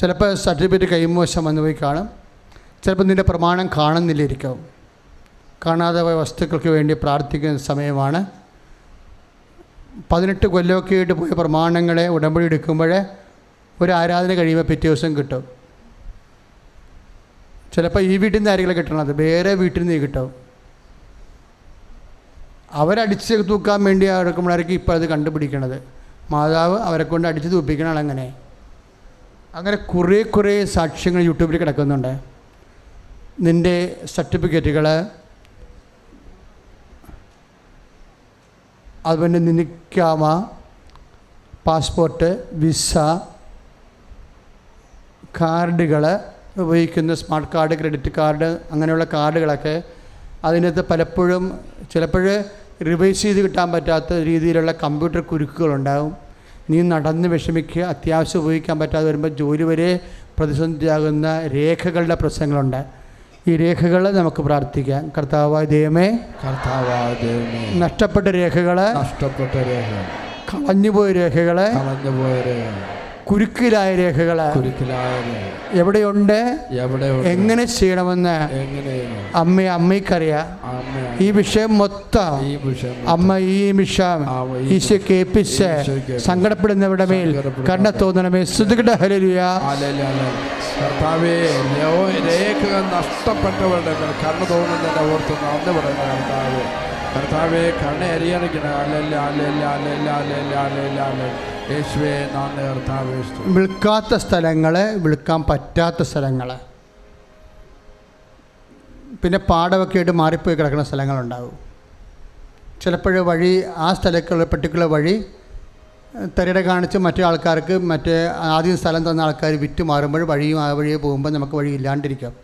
ചിലപ്പോൾ സർട്ടിഫിക്കറ്റ് കൈമോശം വന്നു പോയി കാണും. ചിലപ്പോൾ നിൻ്റെ പ്രമാണം കാണുന്നില്ലിരിക്കും. കാണാതെ പോയ വസ്തുക്കൾക്ക് വേണ്ടി പ്രാർത്ഥിക്കുന്ന സമയമാണ്. 18 കൊല്ലമൊക്കെ ആയിട്ട് പോയ പ്രമാണങ്ങളെ ഉടമ്പടി എടുക്കുമ്പോൾ ഒരു ആരാധന കഴിയുമ്പോൾ പിറ്റേ ദിവസം കിട്ടും. ചിലപ്പോൾ ഈ വീട്ടിൽ നിന്ന് ആരെങ്കിലും കിട്ടണത് വേറെ വീട്ടിൽ നിന്ന് കിട്ടും. അവരടിച്ച് തൂക്കാൻ വേണ്ടി എടുക്കുമ്പോഴായിരിക്കും ഇപ്പോൾ അത് കണ്ടുപിടിക്കണത്. മാതാവ് അവരെ കൊണ്ട് അടിച്ച് തൂപ്പിക്കണ അങ്ങനെ കുറേ സാക്ഷ്യങ്ങൾ യൂട്യൂബിൽ കിടക്കുന്നുണ്ട്. നിൻ്റെ സർട്ടിഫിക്കറ്റുകൾ, അതുപോലെ നിനിക്കാമ, പാസ്പോർട്ട്, വിസ, കാർഡുകൾ ഉപയോഗിക്കുന്ന സ്മാർട്ട് കാർഡ്, ക്രെഡിറ്റ് കാർഡ്, അങ്ങനെയുള്ള കാർഡുകളൊക്കെ അതിനകത്ത് പലപ്പോഴും ചിലപ്പോൾ റിവൈസ് ചെയ്ത് കിട്ടാൻ പറ്റാത്ത രീതിയിലുള്ള കമ്പ്യൂട്ടർ കുരുക്കുകളുണ്ടാകും. നീ നടന്ന് വിഷമിക്കുക, അത്യാവശ്യം ഉപയോഗിക്കാൻ പറ്റാതെ വരുമ്പോൾ ജോലി വരെ പ്രതിസന്ധിയാകുന്ന രേഖകളുടെ പ്രശ്നങ്ങളുണ്ട്. ഈ രേഖകൾ നമുക്ക് പ്രാർത്ഥിക്കാം. കർത്താവായ ദൈവമേ, നഷ്ടപ്പെട്ട രേഖകൾ, കളഞ്ഞുപോയ രേഖകൾ, കുരുക്കിലായ രേഖകൾ എവിടെയുണ്ട്, എങ്ങനെ ചെയ്യണമെന്ന് അമ്മയ്ക്കറിയാം. ഈ വിഷയം മൊത്തം അമ്മ ഈ വിഷയം ഈശോ കേൾപ്പിച്ച് സങ്കടപ്പെടുന്നവരുടെ മേൽ കരുണ തോന്നണമേ. സ്തുതിക്കട്ടെ. ഹല്ലേലൂയ. കർത്താവേ, രേഖകൾ നഷ്ടപ്പെട്ടവരുടെ മേൽ കരുണ തോന്നുന്നതിനെ ഓർത്ത് നന്ദി പറയുന്ന കർത്താവേ, കരുണ അറിയാനിക്കണം. യേശുവേ നന്ദി കർത്താവേ. വിൽക്കാത്ത സ്ഥലങ്ങൾ, വിൽക്കാൻ പറ്റാത്ത സ്ഥലങ്ങൾ, പിന്നെ പാടമൊക്കെ ആയിട്ട് മാറിപ്പോയി കിടക്കുന്ന സ്ഥലങ്ങളുണ്ടാകും. ചിലപ്പോൾ വഴി, ആ സ്ഥലത്തുള്ള പെർട്ടിക്കുലർ വഴി തരിട കാണിച്ച് മറ്റേ ആൾക്കാർക്ക് മറ്റേ ആദ്യം സ്ഥലം തന്ന ആൾക്കാർ വിറ്റ് മാറുമ്പോൾ വഴിയും ആ വഴിയെ പോകുമ്പോൾ നമുക്ക് വഴി ഇല്ലാണ്ടിരിക്കാം.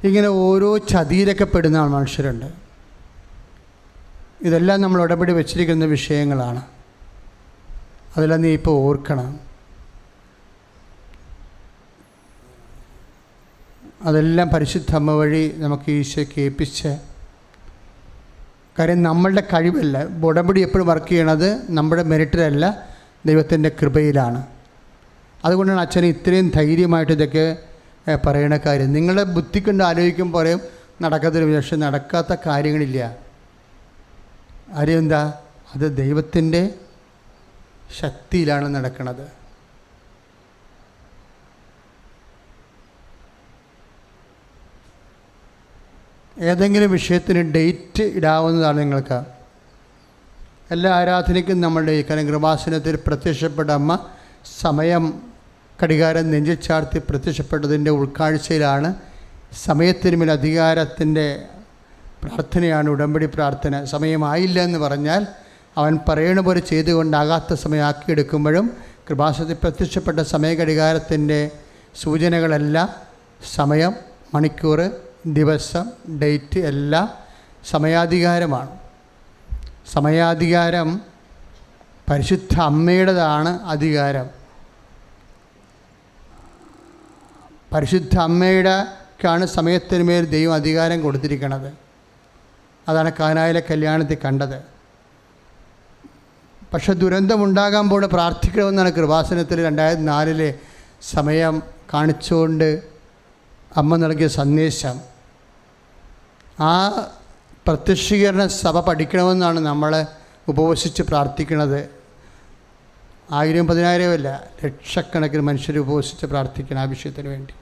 ഇങ്ങനെ ഓരോ ചതിയിലൊക്കെ പെടുന്ന മനുഷ്യരുണ്ട്. ഇതെല്ലാം നമ്മൾ ഉടമ്പടി വെച്ചിരിക്കുന്ന വിഷയങ്ങളാണ്. അതെല്ലാം നീ ഇപ്പോൾ ഓർക്കണം. അതെല്ലാം പരിശുദ്ധ അമ്മ വഴി നമുക്ക് ഈശോ കേൾപ്പിച്ച്, കാര്യം നമ്മളുടെ കഴിവല്ല. ഉടമ്പടി എപ്പോഴും വർക്ക് ചെയ്യണത് നമ്മുടെ മെറിറ്റിലല്ല, ദൈവത്തിൻ്റെ കൃപയിലാണ്. അതുകൊണ്ടാണ് അച്ഛൻ ഇത്രയും ധൈര്യമായിട്ട് ഇതൊക്കെ പറയണ കാര്യം. നിങ്ങളുടെ ബുദ്ധി കൊണ്ട് ആലോചിക്കുമ്പോൾ പറയും നടക്കാത്തൊരു പക്ഷേ നടക്കാത്ത കാര്യങ്ങളില്ല. കാര്യം എന്താ? അത് ദൈവത്തിൻ്റെ ശക്തിയിലാണ് നടക്കുന്നത്. ഏതെങ്കിലും വിഷയത്തിന് ഡേറ്റ് ഇടാവുന്നതാണ് നിങ്ങൾക്ക്. എല്ലാ ആരാധനയ്ക്കും നമ്മളുടെ ഈ കൃപാസനത്തിൽ പ്രത്യക്ഷപ്പെട്ട അമ്മ സമയം ഘടികാരം നെഞ്ചിൽ ചാർത്തി പ്രത്യക്ഷപ്പെട്ടതിൻ്റെ ഉൾക്കാഴ്ചയിലാണ്. സമയത്തിന് മേൽ അധികാരത്തിൻ്റെ പ്രാർത്ഥനയാണ് ഉടമ്പടി പ്രാർത്ഥന. സമയമായില്ല എന്ന് പറഞ്ഞാൽ അവൻ പറയണ പോലെ ചെയ്തുകൊണ്ടാകാത്ത സമയമാക്കിയെടുക്കുമ്പോഴും കൃപാസനത്തിൽ പ്രത്യക്ഷപ്പെട്ട സമയഘടികാരത്തിൻ്റെ സൂചനകളെല്ലാം സമയം, മണിക്കൂർ, ദിവസം, ഡേറ്റ് എല്ലാം സമയാധികാരമാണ്. സമയാധികാരം പരിശുദ്ധ അമ്മയുടേതാണ്. അധികാരം പരിശുദ്ധ അമ്മയുടെക്കാണ് സമയത്തിന് മേൽ ദൈവം അധികാരം കൊടുത്തിരിക്കുന്നത്. അതാണ് കാനായിലെ കല്യാണത്തിൽ കണ്ടത്. പക്ഷെ ദുരന്തമുണ്ടാകാൻ പോലെ പ്രാർത്ഥിക്കണമെന്നാണ് കൃപാസനത്തിൽ 2004 സമയം കാണിച്ചുകൊണ്ട് അമ്മ നൽകിയ സന്ദേശം. ആ പ്രത്യക്ഷീകരണ സഭ പഠിക്കണമെന്നാണ് നമ്മൾ ഉപവസിച്ച് പ്രാർത്ഥിക്കുന്നത്. 1000-10,000 അല്ല, ലക്ഷക്കണക്കിന് മനുഷ്യർ ഉപവസിച്ച് പ്രാർത്ഥിക്കണം ആ വിഷയത്തിന് വേണ്ടി.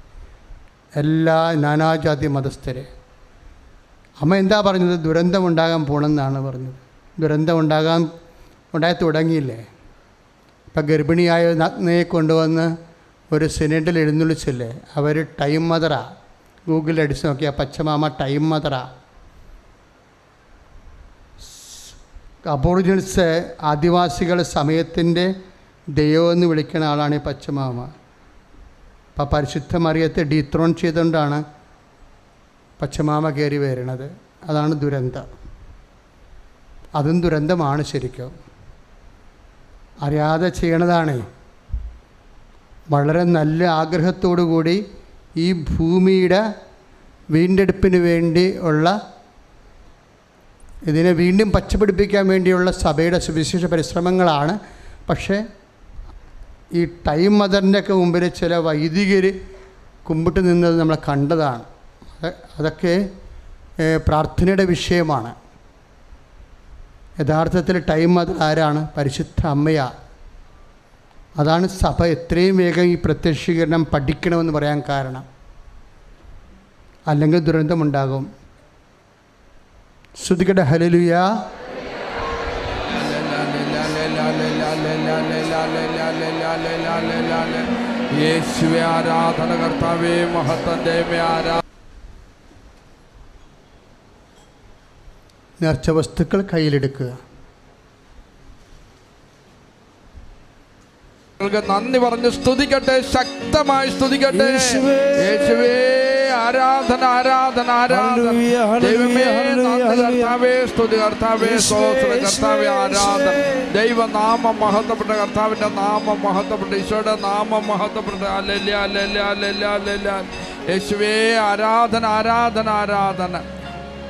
എല്ലാ നാനാജാതി മതസ്ഥരെ. അമ്മ എന്താ പറഞ്ഞത്? ദുരന്തമുണ്ടാകാൻ പോകണമെന്നാണ് പറഞ്ഞത്. ഉണ്ടായി തുടങ്ങിയില്ലേ? ഇപ്പം ഗർഭിണിയായ നഗ്നയെ കൊണ്ടുവന്ന് ഒരു സിനഡിൽ എഴുന്നള്ളിച്ചില്ലേ? അവർ ടൈം മദറാ. ഗൂഗിളിൽ അടിച്ച് നോക്കിയാൽ പച്ചമാമ ടൈം മദറാ. അബോറിജിനൽസ് ആദിവാസികൾ സമയത്തിൻ്റെ ദൈവമെന്ന് വിളിക്കുന്ന ആളാണ് ഈ പച്ചമാമ. അപ്പം പരിശുദ്ധ മറിയത്തെ ഡീത്രോൺ ചെയ്തുകൊണ്ടാണ് പച്ചമാമ കയറി വരുന്നത്. അതാണ് ദുരന്തം. അതും ദുരന്തമാണ് ശരിക്കും. അറിയാതെ ചെയ്യണതാണ്. വളരെ നല്ല ആഗ്രഹത്തോടു കൂടി ഈ ഭൂമിയുടെ വീണ്ടെടുപ്പിന് വേണ്ടി ഉള്ള, ഇതിനെ വീണ്ടും പച്ചപിടിപ്പിക്കാൻ വേണ്ടിയുള്ള സഭയുടെ സുവിശേഷ പരിശ്രമങ്ങളാണ്. പക്ഷേ ഈ ടൈം മദറിൻ്റെയൊക്കെ മുമ്പിൽ ചില വൈദികർ കുമ്പിട്ട് നിന്നത് നമ്മൾ കണ്ടതാണ്. അതൊക്കെ പ്രാർത്ഥനയുടെ വിഷയമാണ്. യഥാർത്ഥത്തിൽ ടൈം മദർ ആരാണ്? പരിശുദ്ധ അമ്മയാണ്. അതാണ് സഭ എത്രയും വേഗം ഈ പ്രത്യക്ഷീകരണം പഠിക്കണമെന്ന് പറയാൻ കാരണം. അല്ലെങ്കിൽ ദുരന്തമുണ്ടാകും. ശ്രുതികട ഹല്ലേലൂയ. യേശുവേ ആരാധന, കർത്താവേ മഹത്വം, ദൈവമേ ആരാധന. നേർച്ച വസ്തുക്കൾ കയ്യിലെടുക്കുക. നന്ദി പറഞ്ഞ് സ്തുതിക്കട്ടെ, ശക്തമായി സ്തുതിക്കട്ടെ. യേശുവേ ആരാധന, ആരാധന, ആരാധന. ദൈവമേ നന്ദി കർത്താവേ, സ്തുതി കർത്താവേ, സ്തോത്രം കർത്താവേ, ആരാധന. ദൈവനാമം മഹത്വപ്പെട്ട, കർത്താവിന്റെ നാമം മഹത്വപ്പെട്ട, ഈശോയുടെ നാമം മഹത്വപ്പെട്ട. Hallelujah, hallelujah, hallelujah, hallelujah. യേശുവേ ആരാധന, ആരാധന, ആരാധന.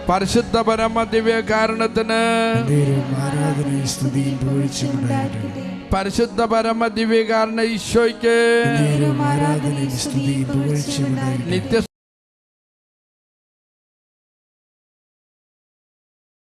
പരിശുദ്ധ പരമ ദിവ്യകാരുണ്യത്തിന്, പരിശുദ്ധ പരമ ദിവ്യകാരുണ്യ ഈശോയ്ക്ക് നിത്യ